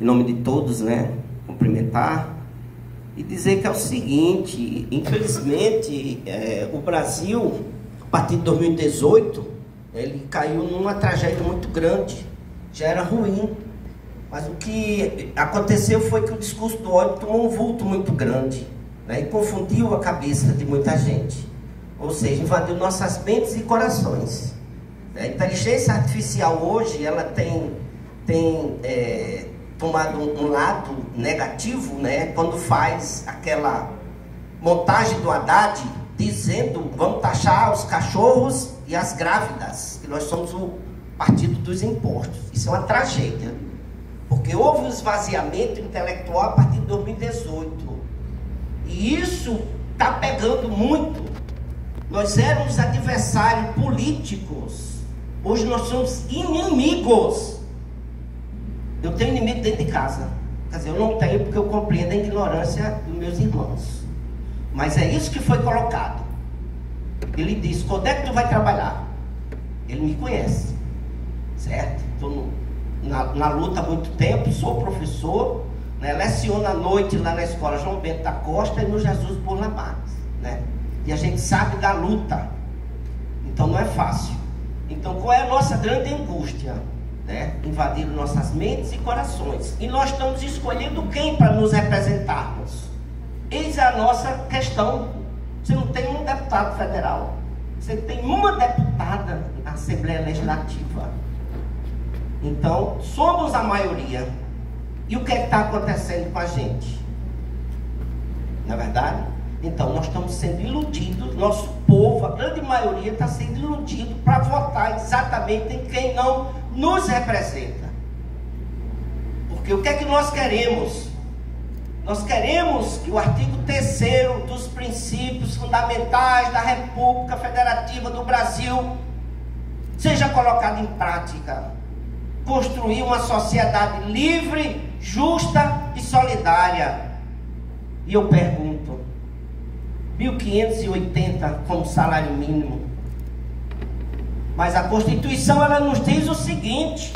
em nome de todos, né, cumprimentar e dizer que é o seguinte: infelizmente, o Brasil, a partir de 2018, ele caiu numa tragédia muito grande. Já era ruim, mas o que aconteceu foi que o discurso do ódio tomou um vulto muito grande, né, e confundiu a cabeça de muita gente, ou seja, invadiu nossas mentes e corações. A inteligência artificial hoje, ela tem tomado um lado negativo, né, quando faz aquela montagem do Haddad dizendo: vamos taxar os cachorros e as grávidas, que nós somos o partido dos impostos. Isso é uma tragédia, porque houve um esvaziamento intelectual a partir de 2018. E isso está pegando muito. Nós éramos adversários políticos, hoje nós somos inimigos. Eu tenho inimigo dentro de casa. Quer dizer, eu não tenho, porque eu compreendo a ignorância dos meus irmãos. Mas é isso que foi colocado. Ele disse: quando é que tu vai trabalhar? Ele me conhece, certo? Estou na luta há muito tempo, sou professor, né? Leciono à noite lá na escola João Bento da Costa e no Jesus Burla Marques, né? E a gente sabe da luta, então não é fácil. Então, qual é a nossa grande angústia? Né? Invadiram nossas mentes e corações, e nós estamos escolhendo quem para nos representarmos. Eis a nossa questão. Você não tem um deputado federal, você tem uma deputada na Assembleia Legislativa. Então, somos a maioria. E o que é que está acontecendo com a gente? Não é verdade? Então, nós estamos sendo iludidos, nosso povo, a grande maioria, está sendo iludido para votar exatamente em quem não nos representa. Porque o que é que nós queremos? Nós queremos que o artigo 3º dos princípios fundamentais da República Federativa do Brasil seja colocado em prática. Construir uma sociedade livre, justa e solidária. E eu pergunto: 1.580 como salário mínimo. Mas a Constituição, ela nos diz o seguinte: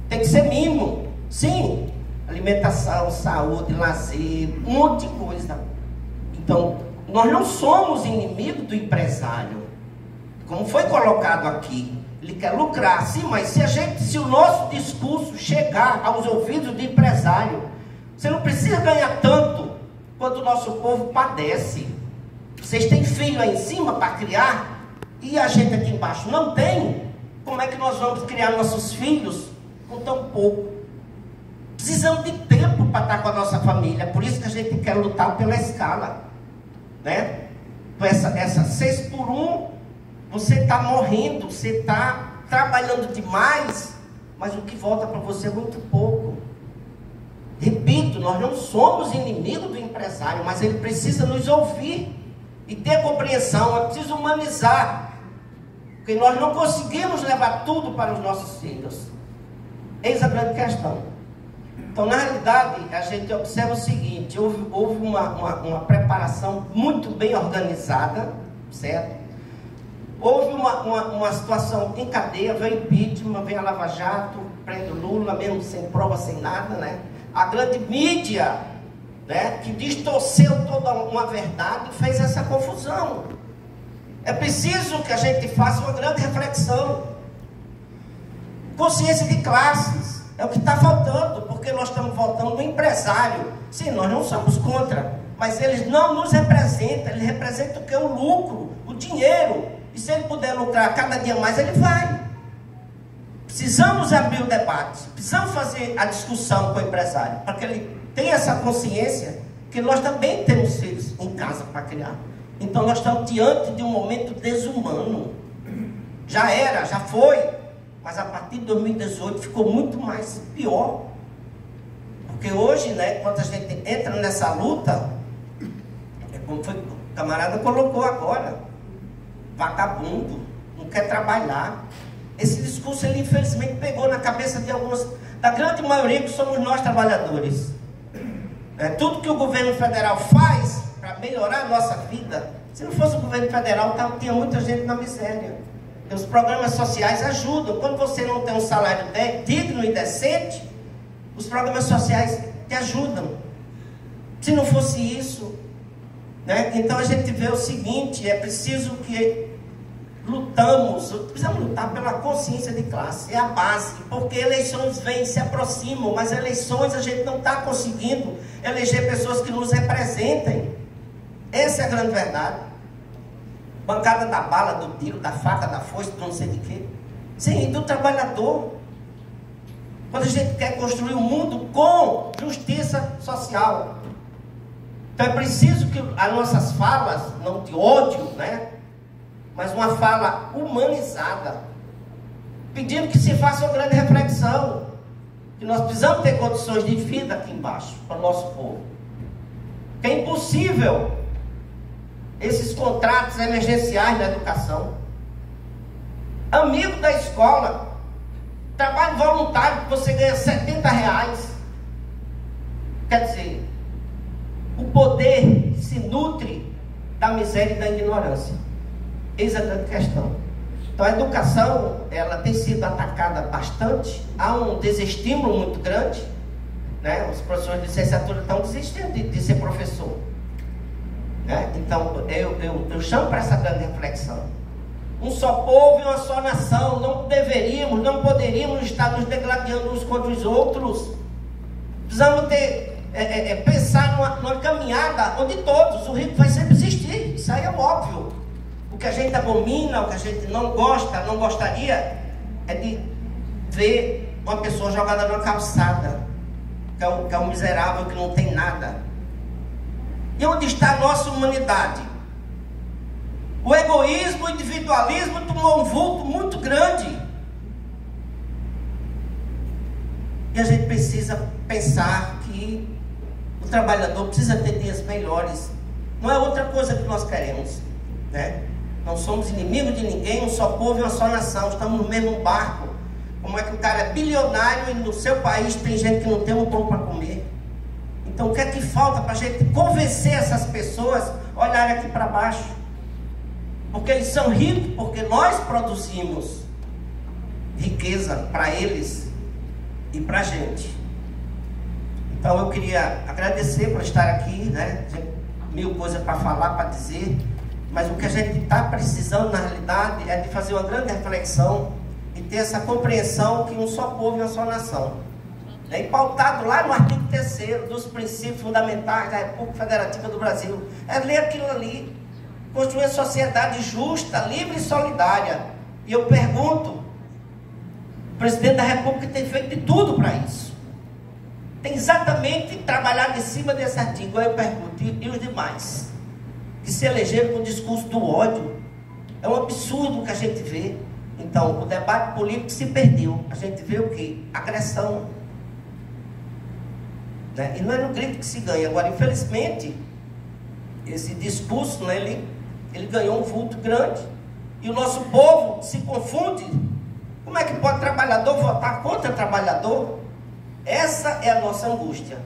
tem que ser mínimo. Sim, alimentação, saúde, lazer, um monte de coisa. Então, nós não somos inimigos do empresário, como foi colocado aqui. Ele quer lucrar, sim, mas se o nosso discurso chegar aos ouvidos do empresário, você não precisa ganhar tanto quanto o nosso povo padece. Vocês têm filho aí em cima para criar e a gente aqui embaixo não tem. Como é que nós vamos criar nossos filhos com tão pouco? Precisamos de tempo para estar com a nossa família. Por isso que a gente quer lutar pela escala, né? Essa 6x1, você está morrendo, você está trabalhando demais, mas o que volta para você é muito pouco. Repito, nós não somos inimigos do empresário, mas ele precisa nos ouvir e ter compreensão, é preciso humanizar, porque nós não conseguimos levar tudo para os nossos filhos. Eis a grande questão. Então, na realidade, a gente observa o seguinte, houve uma preparação muito bem organizada, certo? Houve uma situação em cadeia, veio impeachment, veio a Lava Jato, prende o Lula, mesmo sem prova, sem nada, né? A grande mídia, né, que distorceu toda uma verdade, fez essa confusão. É preciso que a gente faça uma grande reflexão. Consciência de classes, é o que está faltando, porque nós estamos voltando no empresário. Sim, nós não somos contra, mas eles não nos representam, eles representam o que? O lucro, o dinheiro. E se ele puder lucrar cada dia mais, ele vai. Precisamos abrir o debate, precisamos fazer a discussão com o empresário, para que ele tenha essa consciência que nós também temos filhos em casa para criar. Então nós estamos diante de um momento desumano. Já era, já foi, mas a partir de 2018 ficou muito mais pior. Porque hoje, né, quando a gente entra nessa luta, é como foi, o camarada colocou agora, vagabundo, não quer trabalhar. Esse discurso, ele infelizmente pegou na cabeça de alguns, da grande maioria que somos nós trabalhadores. Tudo que o governo federal faz para melhorar a nossa vida, se não fosse o governo federal, tinha muita gente na miséria. E os programas sociais ajudam. Quando você não tem um salário digno e decente, os programas sociais te ajudam. Se não fosse isso, né? Então a gente vê o seguinte, é preciso que precisamos lutar pela consciência de classe, é a base, porque eleições vêm, se aproximam, mas eleições a gente não está conseguindo eleger pessoas que nos representem. Essa é a grande verdade. Bancada da bala, do tiro, da faca, da foice, do não sei de quê. Sim, do trabalhador. Quando a gente quer construir um mundo com justiça social. Então é preciso que as nossas falas, não de ódio, né? Mas uma fala humanizada, pedindo que se faça uma grande reflexão, que nós precisamos ter condições de vida aqui embaixo, para o nosso povo. Que é impossível esses contratos emergenciais na educação. Amigo da escola, trabalho voluntário, que você ganha R$70. Quer dizer, o poder se nutre da miséria e da ignorância. Eis a grande questão. Então a educação, ela tem sido atacada bastante, há um desestímulo muito grande, né? Os professores de licenciatura estão desistindo de ser professor, né? Então eu chamo para essa grande reflexão. Um só povo e uma só nação, não poderíamos estar nos degladiando uns contra os outros. Precisamos pensar numa caminhada onde todos, o rico vai sempre existir, isso aí é óbvio. O que a gente abomina, o que a gente não gosta, não gostaria, é de ver uma pessoa jogada numa calçada, que é um miserável que não tem nada. E onde está a nossa humanidade? O egoísmo, o individualismo tomou um vulto muito grande. E a gente precisa pensar que o trabalhador precisa ter dias melhores. Não é outra coisa que nós queremos, né? Não somos inimigos de ninguém, um só povo e uma só nação. Estamos no mesmo barco. Como é que o cara é bilionário e no seu país tem gente que não tem um pão para comer? Então o que é que falta para a gente convencer essas pessoas a olharem aqui para baixo? Porque eles são ricos, porque nós produzimos riqueza para eles e para a gente. Então eu queria agradecer por estar aqui, né? Tem mil coisas para falar, para dizer. Mas o que a gente está precisando, na realidade, é de fazer uma grande reflexão e ter essa compreensão que um só povo e uma só nação. E pautado lá no artigo 3º dos princípios fundamentais da República Federativa do Brasil. É ler aquilo ali. Construir uma sociedade justa, livre e solidária. E eu pergunto, o presidente da República tem feito de tudo para isso. Tem exatamente trabalhado em cima desse artigo. Aí eu pergunto, e os demais? Que se elegeram com o discurso do ódio. É um absurdo o que a gente vê. Então, o debate político se perdeu. A gente vê o quê? Agressão. né? E não é no grito que se ganha. Agora, infelizmente, esse discurso, né, ele ganhou um vulto grande. E o nosso povo se confunde. Como é que pode trabalhador votar contra trabalhador? Essa é a nossa angústia.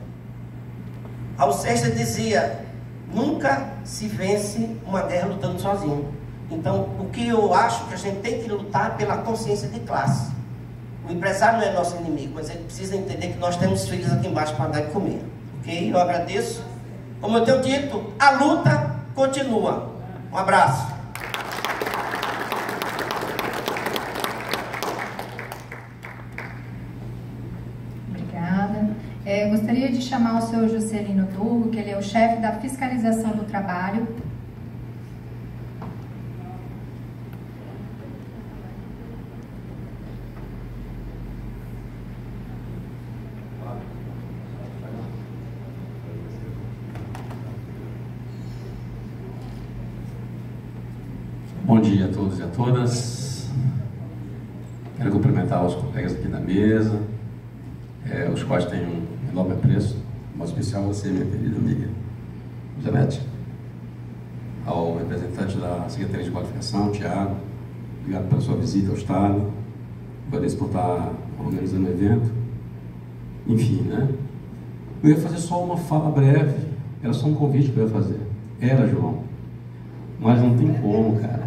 Raul Seixas dizia: nunca se vence uma guerra lutando sozinho. Então, o que eu acho que a gente tem que lutar é pela consciência de classe. O empresário não é nosso inimigo, mas ele precisa entender que nós temos filhos aqui embaixo para dar de comer. Ok? Eu agradeço. Como eu tenho dito, a luta continua. Um abraço. Obrigada. Gostaria de chamar o senhor Juscelino Durgo, que ele é o chefe da fiscalização do trabalho. Bom dia a todos e a todas. Quero cumprimentar os colegas aqui da mesa, os quais têm um enorme apreço, em especial você, minha querida amiga Janete, ao representante da Secretaria de Qualificação, Tiago, obrigado pela sua visita ao Estado, agradeço por estar organizando o evento. Enfim, né? Eu ia fazer só uma fala breve, era só um convite que eu ia fazer. Era, João, mas não tem como, cara.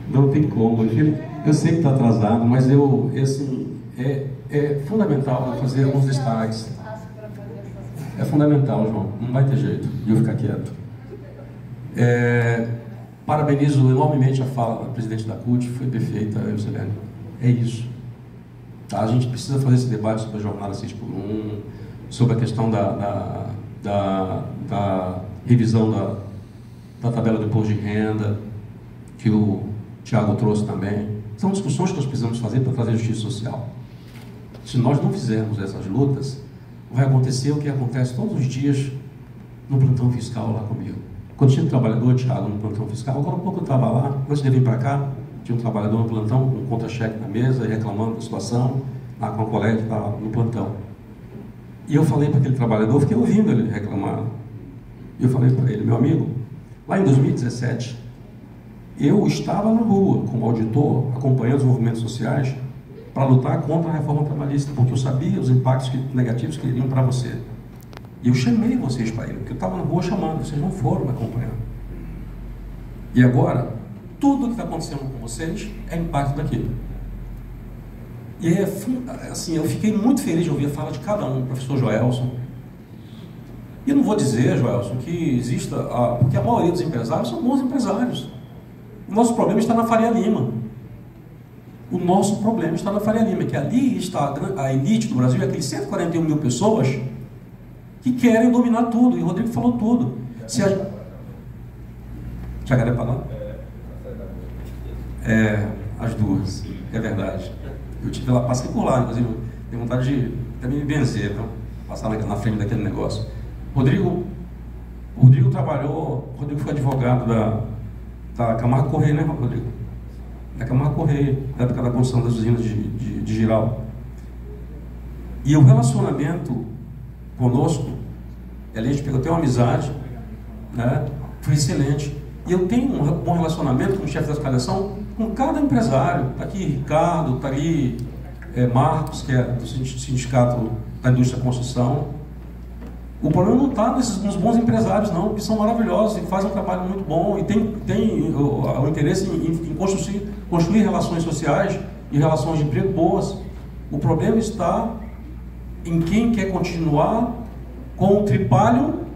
Não tem como. Eu sei que está atrasado, mas assim, é fundamental fazer alguns destaques. É fundamental, João. Não vai ter jeito de eu ficar quieto. Parabenizo enormemente a fala da presidente da CUT, foi perfeita, Eucelene. É isso. Tá? A gente precisa fazer esse debate sobre a jornada 6x1, sobre a questão da revisão da tabela do imposto de renda, que o Tiago trouxe também. São discussões que nós precisamos fazer para trazer justiça social. Se nós não fizermos essas lutas, vai acontecer o que acontece todos os dias no plantão fiscal lá comigo. Quando tinha um trabalhador, Tiago, no plantão fiscal, agora há pouco eu estava lá, antes de vir para cá, tinha um trabalhador no plantão com um contra-cheque na mesa, reclamando da situação, lá com a colega que estava no plantão. E eu falei para aquele trabalhador, fiquei ouvindo ele reclamar. E eu falei para ele: meu amigo, lá em 2017, eu estava na rua como auditor, acompanhando os movimentos sociais para lutar contra a reforma trabalhista, porque eu sabia os impactos negativos que iriam para você. E eu chamei vocês para ele, porque eu estava na rua chamando, vocês não foram me acompanhar. E agora, tudo que está acontecendo com vocês é impacto daquilo. E assim, eu fiquei muito feliz de ouvir a fala de cada um, o professor Joelson. E eu não vou dizer, Joelson, que exista, porque a maioria dos empresários são bons empresários. O nosso problema está na Faria Lima. O nosso problema está na Faria Lima, que ali está a elite do Brasil, aqueles 141 mil pessoas que querem dominar tudo. E o Rodrigo falou tudo. Tiago, é para lá? As duas, é verdade. Eu tive lá, passei por lá, inclusive, tenho vontade de também me benzer, então, passar na frente daquele negócio. Rodrigo foi advogado da Camargo Correia, né, Rodrigo? Da Camargo Correia, na época da construção das usinas de Giral. E o relacionamento conosco, a gente tem uma amizade, né? Foi excelente. E eu tenho um bom relacionamento com o chefe da fiscalização, com cada empresário. Está aqui Ricardo, está ali Marcos, que é do Sindicato da Indústria da Construção. O problema não está nos bons empresários, não, que são maravilhosos e fazem um trabalho muito bom e tem o interesse em construir relações sociais e relações de emprego boas. O problema está em quem quer continuar com o tripalho,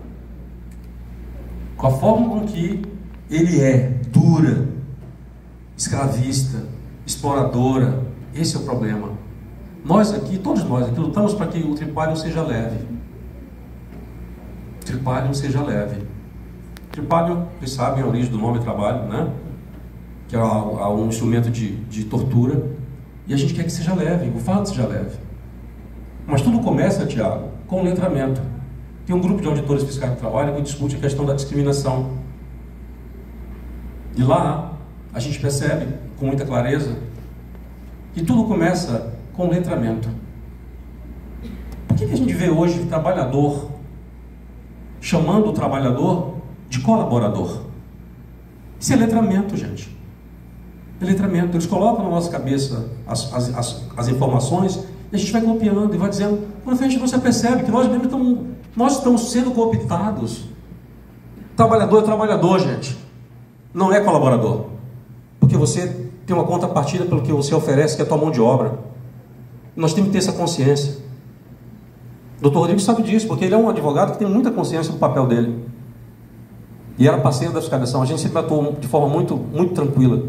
com a forma com que ele é dura, escravista, exploradora. Esse é o problema. Nós aqui, todos nós aqui, lutamos para que o tripalho seja leve. Tripalho seja leve. Tripalho, vocês sabem a origem do nome trabalho, né? Que é um instrumento de tortura. E a gente quer que seja leve, o fato seja leve. Mas tudo começa, Tiago, com o letramento. Tem um grupo de auditores fiscais do trabalho que discute a questão da discriminação. E lá, a gente percebe com muita clareza que tudo começa com o letramento. que a gente vê hoje o trabalhador chamando o trabalhador de colaborador? Isso é letramento, gente. É letramento. Eles colocam na nossa cabeça as informações e a gente vai copiando e vai dizendo. Quando a gente não se percebe que nós mesmos estamos sendo cooptados. Trabalhador é trabalhador, gente. Não é colaborador. Porque você tem uma contrapartida pelo que você oferece, que é a tua mão de obra. Nós temos que ter essa consciência. O Dr. Rodrigo sabe disso, porque ele é um advogado que tem muita consciência do papel dele. E era parceiro da fiscalização. A gente se tratou de forma muito, muito tranquila.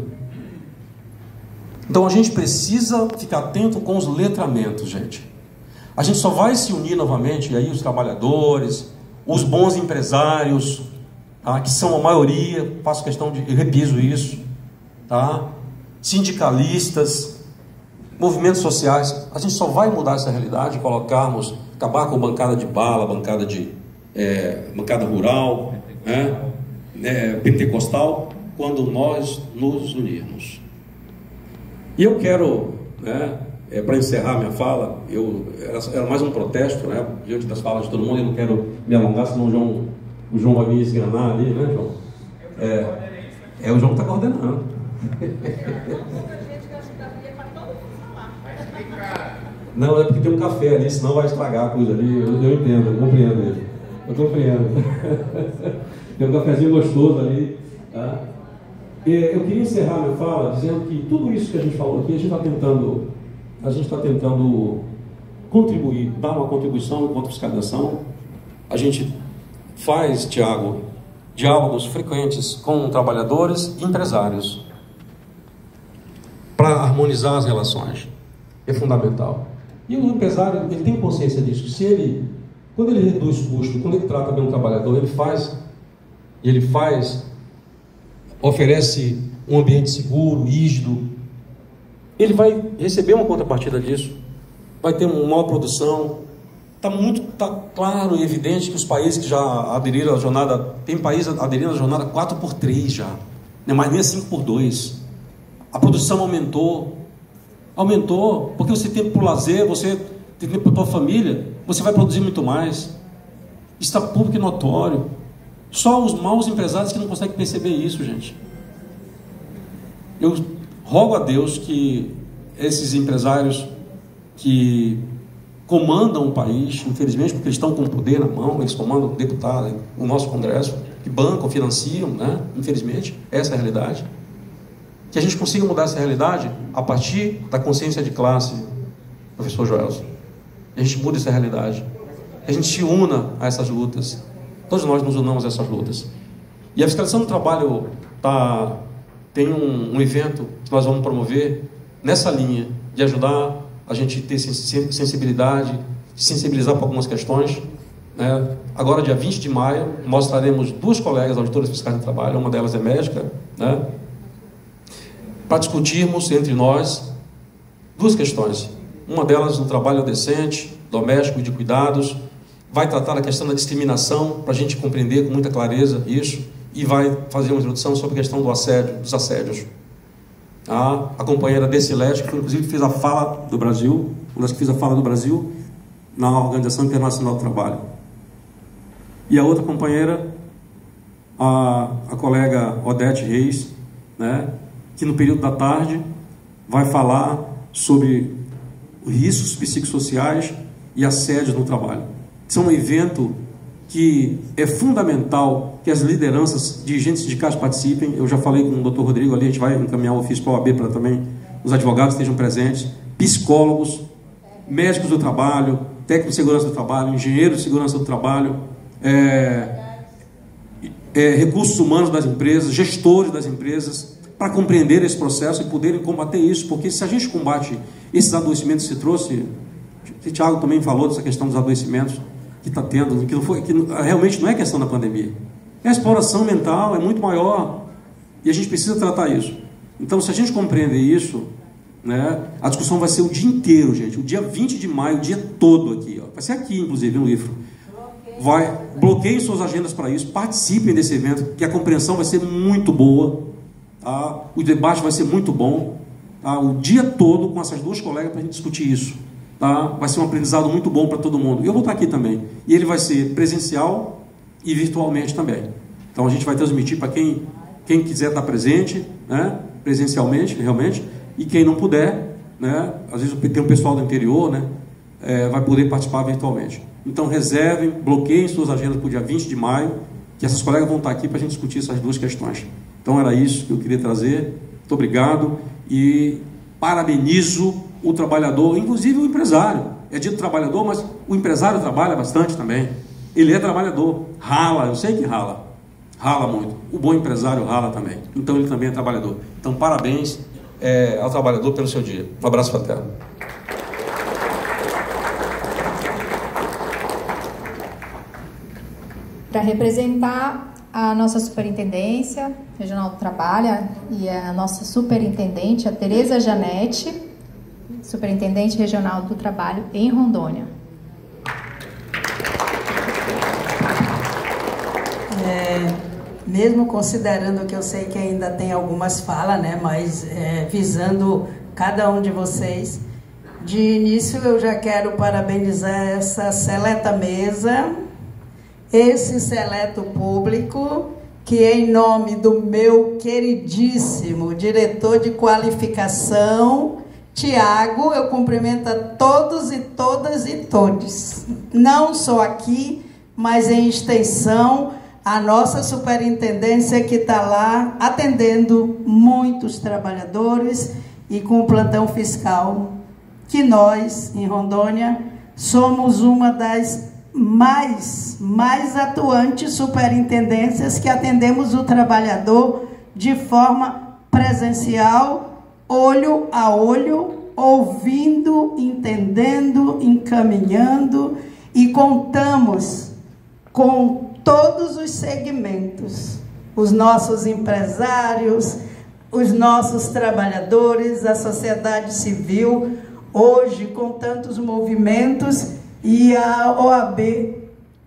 Então a gente precisa ficar atento com os letramentos, gente. A gente só vai se unir novamente, e aí os trabalhadores, os bons empresários, tá? Que são a maioria, faço questão de, eu repiso isso, tá? Sindicalistas, movimentos sociais. A gente só vai mudar essa realidade, colocarmos, acabar com bancada de bala, bancada rural, pentecostal, quando nós nos unirmos. E eu quero, para encerrar minha fala, era mais um protesto, diante das falas de todo mundo. Eu não quero me alongar, senão o João vai me esganar ali, né, João? O João que está coordenando. Não, é porque tem um café ali, senão vai estragar a coisa ali. Eu entendo, eu compreendo ele. Eu compreendo. Tem um cafezinho gostoso ali, tá? Eu queria encerrar minha fala dizendo que tudo isso que a gente falou aqui, a gente está tentando contribuir, dar uma contribuição enquanto fiscalização. A gente faz, Tiago, diálogos frequentes com trabalhadores e empresários para harmonizar as relações. É fundamental. E o empresário, ele tem consciência disso. Quando ele reduz custo, quando ele trata bem um trabalhador, ele oferece um ambiente seguro, rígido, ele vai receber uma contrapartida disso, vai ter uma maior produção. Está claro e evidente que os países que já aderiram à jornada, tem países aderindo à jornada 4x3 já, não é mais nem 5x2. A produção aumentou, porque você tem tempo para o lazer, você tem tempo para a tua família, você vai produzir muito mais. Isso está público e notório. Só os maus empresários que não conseguem perceber isso, gente. Eu rogo a Deus que esses empresários que comandam o país, infelizmente, porque eles estão com o poder na mão, eles comandam o deputado, o nosso Congresso, que bancam, financiam, infelizmente, essa é a realidade. Que a gente consiga mudar essa realidade a partir da consciência de classe, professor Joelson. A gente muda essa realidade. Que a gente se una a essas lutas. Todos nós nos unamos a essas lutas. E a fiscalização do trabalho tem um evento que nós vamos promover nessa linha de ajudar a gente ter sensibilidade, sensibilizar para algumas questões. Agora, dia 20 de maio, nós traremos 2 colegas auditoras fiscais do trabalho, uma delas é médica, para discutirmos entre nós 2 questões. Uma delas, no trabalho decente, doméstico e de cuidados, vai tratar a questão da discriminação, para a gente compreender com muita clareza isso, e vai fazer uma introdução sobre a questão do assédio, dos assédios. A companheira Decilete, que inclusive fez a fala do Brasil, uma das que fez a fala do Brasil na Organização Internacional do Trabalho. E a outra companheira, a colega Odete Reis, que no período da tarde vai falar sobre riscos psicossociais e assédio no trabalho. Isso é um evento que é fundamental que as lideranças, dirigentes sindicais participem. Eu já falei com o Dr. Rodrigo ali, a gente vai encaminhar o ofício para a OAB para também os advogados estejam presentes, psicólogos, médicos do trabalho, técnicos de segurança do trabalho, engenheiros de segurança do trabalho, recursos humanos das empresas, gestores das empresas, para compreender esse processo e poderem combater isso, porque se a gente combate esses adoecimentos que se trouxe, o Thiago também falou dessa questão dos adoecimentos que está tendo, que realmente não é questão da pandemia, a exploração mental é muito maior e a gente precisa tratar isso. Então, se a gente compreender isso, a discussão vai ser o dia inteiro, gente, o dia 20 de maio, o dia todo aqui, vai ser aqui, inclusive, no IFRO. Bloqueiem suas agendas para isso, participem desse evento, que a compreensão vai ser muito boa, o debate vai ser muito bom, o dia todo com essas 2 colegas para a gente discutir isso. tá? Vai ser um aprendizado muito bom para todo mundo. Eu vou estar aqui também. E ele vai ser presencial e virtualmente também. Então a gente vai transmitir para quem quiser estar presente, né? Presencialmente, realmente, e quem não puder, né? Às vezes tem um pessoal do interior, né? Vai poder participar virtualmente. Então reservem, bloqueiem suas agendas para o dia 20 de maio, que essas colegas vão estar aqui para a gente discutir essas duas questões. Então era isso que eu queria trazer. Muito obrigado e parabenizo o trabalhador, inclusive o empresário. É dito trabalhador, mas o empresário trabalha bastante também. Ele é trabalhador, rala, eu sei que rala muito. O bom empresário rala também, então ele também é trabalhador. Então parabéns ao trabalhador pelo seu dia. Um abraço fraterno. Para representar a nossa Superintendência Regional do Trabalho e a nossa Superintendente, a Tereza Janete, Superintendente Regional do Trabalho em Rondônia. Mesmo considerando que eu sei que ainda tem algumas falas, né, mas visando cada um de vocês, de início eu já quero parabenizar essa seleta mesa, esse seleto público, que em nome do meu queridíssimo diretor de qualificação, Tiago, eu cumprimento a todos e todas e todes, não só aqui, mas em extensão, a nossa superintendência que está lá atendendo muitos trabalhadores e com o plantão fiscal, que nós, em Rondônia, somos uma das mais atuantes superintendências que atendemos o trabalhador de forma presencial, olho a olho, ouvindo, entendendo, encaminhando, e contamos com todos os segmentos, os nossos empresários, os nossos trabalhadores, a sociedade civil, hoje com tantos movimentos, e a OAB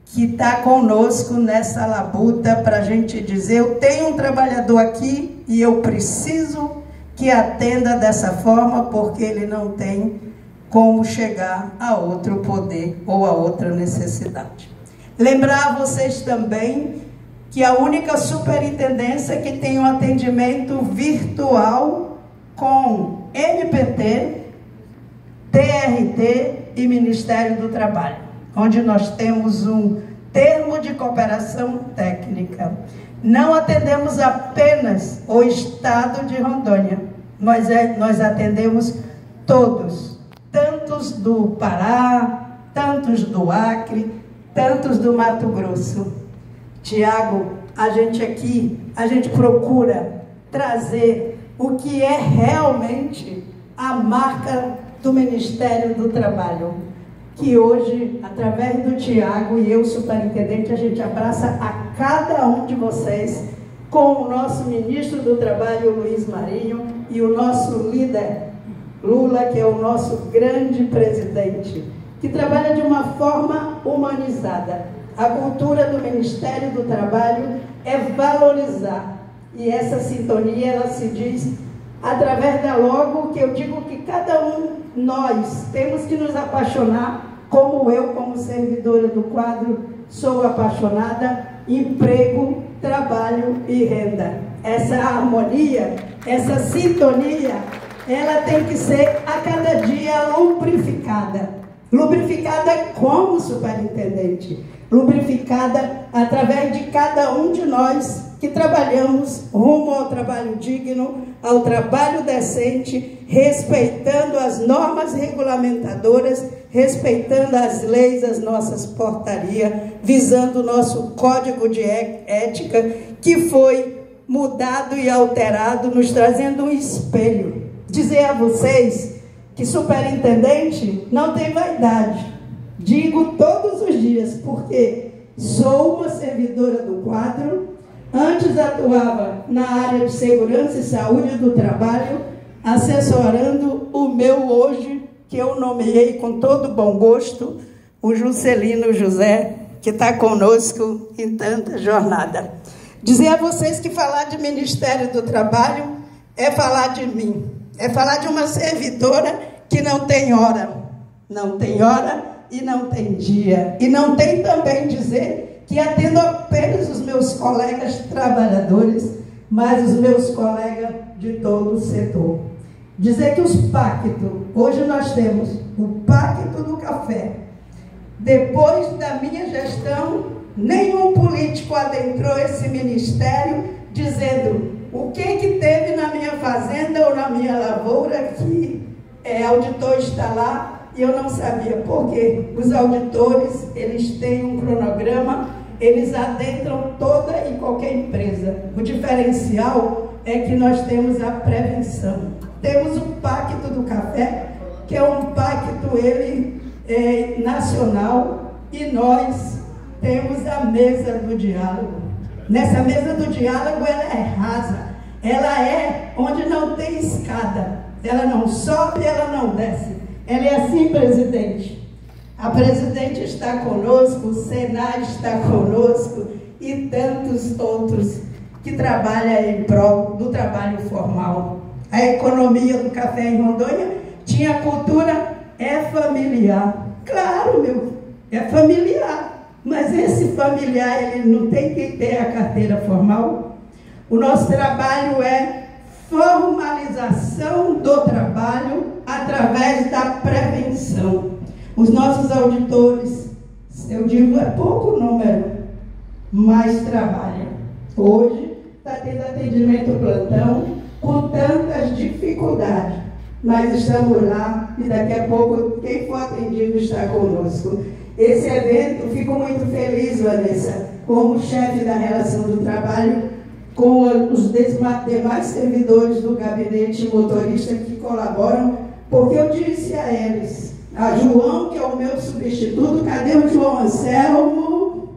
que está conosco nessa labuta para a gente dizer, eu tenho um trabalhador aqui e eu preciso que atenda dessa forma, porque ele não tem como chegar a outro poder ou a outra necessidade. Lembrar vocês também que a única superintendência que tem um atendimento virtual com MPT, TRT e Ministério do Trabalho, onde nós temos um termo de cooperação técnica. Não atendemos apenas o estado de Rondônia, nós atendemos todos, tantos do Pará, tantos do Acre, tantos do Mato Grosso. Tiago, a gente procura trazer o que é realmente a marca do Ministério do Trabalho, que hoje, através do Tiago e eu, superintendente, a gente abraça a cada um de vocês, com o nosso ministro do Trabalho, Luiz Marinho, e o nosso líder, Lula, que é o nosso grande presidente, que trabalha de uma forma humanizada. A cultura do Ministério do Trabalho é valorizar, e essa sintonia, ela se diz através da logo, que eu digo que cada um, nós, temos que nos apaixonar, como eu, como servidora do quadro, sou apaixonada, emprego, trabalho e renda. Essa harmonia, essa sintonia, ela tem que ser a cada dia lubrificada. Lubrificada como superintendente, lubrificada através de cada um de nós que trabalhamos rumo ao trabalho digno, ao trabalho decente, respeitando as normas regulamentadoras, respeitando as leis, as nossas portarias, visando o nosso código de ética, que foi mudado e alterado, nos trazendo um espelho. Dizer a vocês que superintendente não tem vaidade. Digo todos os dias, porque sou uma servidora do quadro, antes atuava na área de segurança e saúde do trabalho, assessorando o meu hoje, que eu nomeei com todo bom gosto, o Juscelino José, que está conosco em tanta jornada. Dizer a vocês que falar de Ministério do Trabalho é falar de mim, é falar de uma servidora que não tem hora, não tem hora e não tem dia. E não tem também dizer que atendo apenas os meus colegas trabalhadores, mas os meus colegas de todo o setor. Dizer que os pactos, hoje nós temos o Pacto do Café. Depois da minha gestão, nenhum político adentrou esse ministério dizendo o que teve na minha fazenda ou na minha lavoura que auditor está lá e eu não sabia. Por quê? Os auditores, eles têm um cronograma, eles adentram toda e qualquer empresa. O diferencial é que nós temos a prevenção. Temos o Pacto do Café, que é um pacto nacional, e nós temos a mesa do diálogo. Nessa mesa do diálogo, ela é rasa, ela é onde não tem escada, ela não sobe, ela não desce. Ela é assim, presidente. A presidente está conosco, o Senai está conosco e tantos outros que trabalham em prol do trabalho formal. A economia do café em Rondônia tinha cultura familiar. Claro, é familiar, mas esse familiar ele não tem que ter a carteira formal. O nosso trabalho é formalização do trabalho através da prevenção. Os nossos auditores, eu digo, é pouco número, mas trabalham. Hoje está tendo atendimento plantão com tantas dificuldades, mas estamos lá e daqui a pouco quem for atendido está conosco. Esse evento, fico muito feliz, Vanessa, como chefe da relação do trabalho, com os demais servidores do gabinete motorista que colaboram, porque eu disse a eles, a João, que é o meu substituto, cadê o João Anselmo?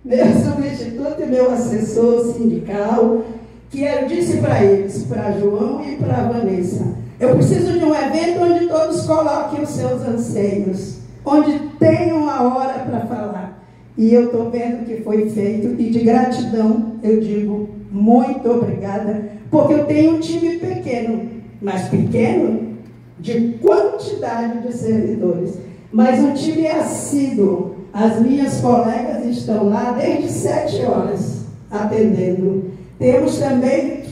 Meu substituto e meu assessor sindical, que eu disse para eles, para João e para Vanessa, eu preciso de um evento onde todos coloquem os seus anseios, onde tenham a hora para falar. E eu estou vendo que foi feito, e de gratidão eu digo muito obrigada, porque eu tenho um time pequeno, mas pequeno de quantidade de servidores, mas o time é assíduo. As minhas colegas estão lá desde 7 horas atendendo. Temos também,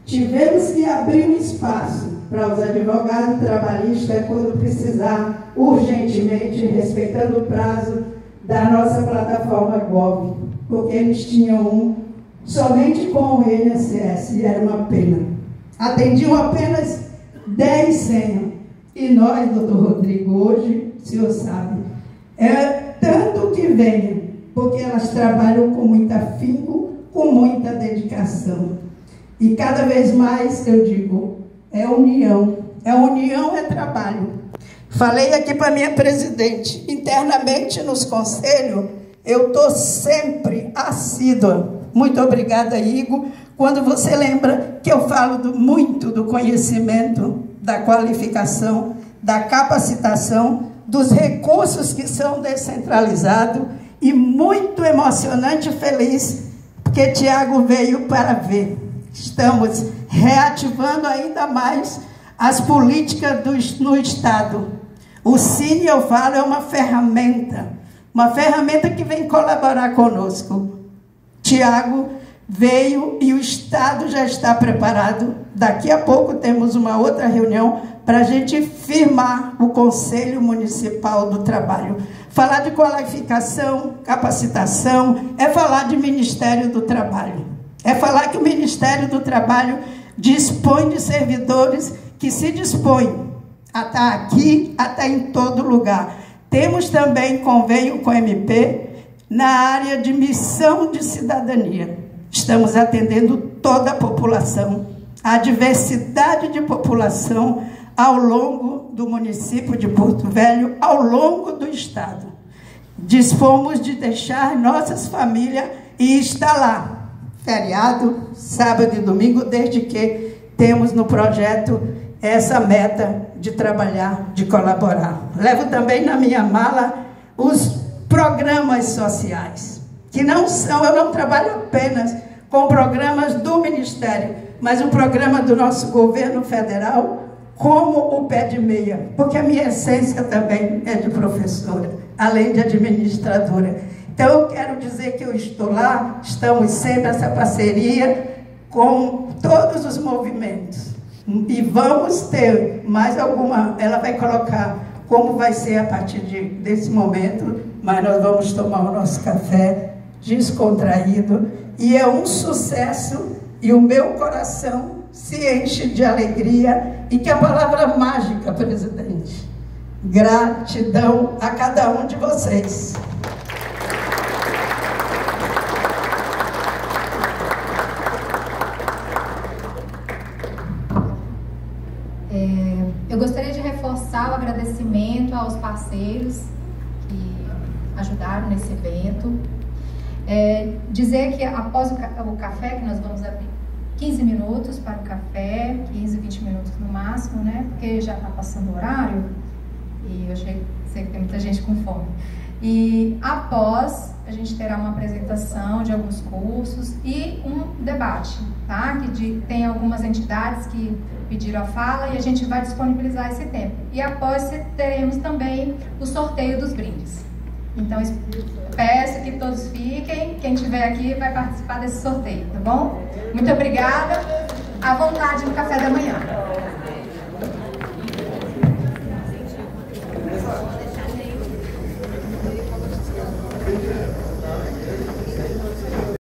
tivemos que abrir um espaço para os advogados trabalhistas quando precisar, urgentemente, respeitando o prazo da nossa plataforma Gov, porque eles tinham somente com o INSS, e era uma pena. Atendiam apenas 10 senhas. E nós, doutor Rodrigo, hoje, o senhor sabe, é tanto que vem, porque elas trabalham com muito afinco, com muita dedicação. E cada vez mais, eu digo, é união. União é trabalho. Falei aqui para a minha presidente, internamente nos conselhos, eu estou sempre assídua. Muito obrigada, Igor. Quando você lembra que eu falo muito do conhecimento, da qualificação, da capacitação, dos recursos que são descentralizados, e muito emocionante e feliz, porque Tiago veio para ver. Estamos reativando ainda mais as políticas no Estado. O Cine, eu falo, é uma ferramenta que vem colaborar conosco. Tiago veio e o Estado já está preparado. Daqui a pouco temos uma outra reunião para a gente firmar o Conselho Municipal do Trabalho. Falar de qualificação, capacitação, é falar de Ministério do Trabalho. É falar que o Ministério do Trabalho dispõe de servidores que se dispõem a estar aqui, a estar em todo lugar. Temos também convênio com a MP na área de missão de cidadania. Estamos atendendo toda a população, a diversidade de população ao longo do município de Porto Velho, ao longo do Estado. Dispomos de deixar nossas famílias e estar lá. Feriado, sábado e domingo, desde que temos no projeto essa meta de trabalhar, de colaborar. Levo também na minha mala os programas sociais, que não são, eu não trabalho apenas com programas do Ministério, mas o programa do nosso governo federal, como o pé de meia, porque a minha essência também é de professora, além de administradora. Então, eu quero dizer que eu estou lá, estamos sempre nessa parceria com todos os movimentos. E vamos ter mais alguma, ela vai colocar como vai ser a partir desse momento, mas nós vamos tomar o nosso café descontraído, e é um sucesso, e o meu coração se enche de alegria, e que a palavra mágica, presidente, gratidão a cada um de vocês. Eu gostaria de reforçar o agradecimento aos parceiros que ajudaram nesse evento. Dizer que após o café, que nós vamos abrir 15 minutos para o café, 15, 20 minutos no máximo, né? Porque já está passando o horário e eu sei que tem muita gente com fome. E após, a gente terá uma apresentação de alguns cursos e um debate, tá? Tem algumas entidades que pediram a fala e a gente vai disponibilizar esse tempo. E após, teremos também o sorteio dos brindes. Então, peço que todos fiquem. Quem estiver aqui vai participar desse sorteio, tá bom? Muito obrigada. À vontade no café da manhã.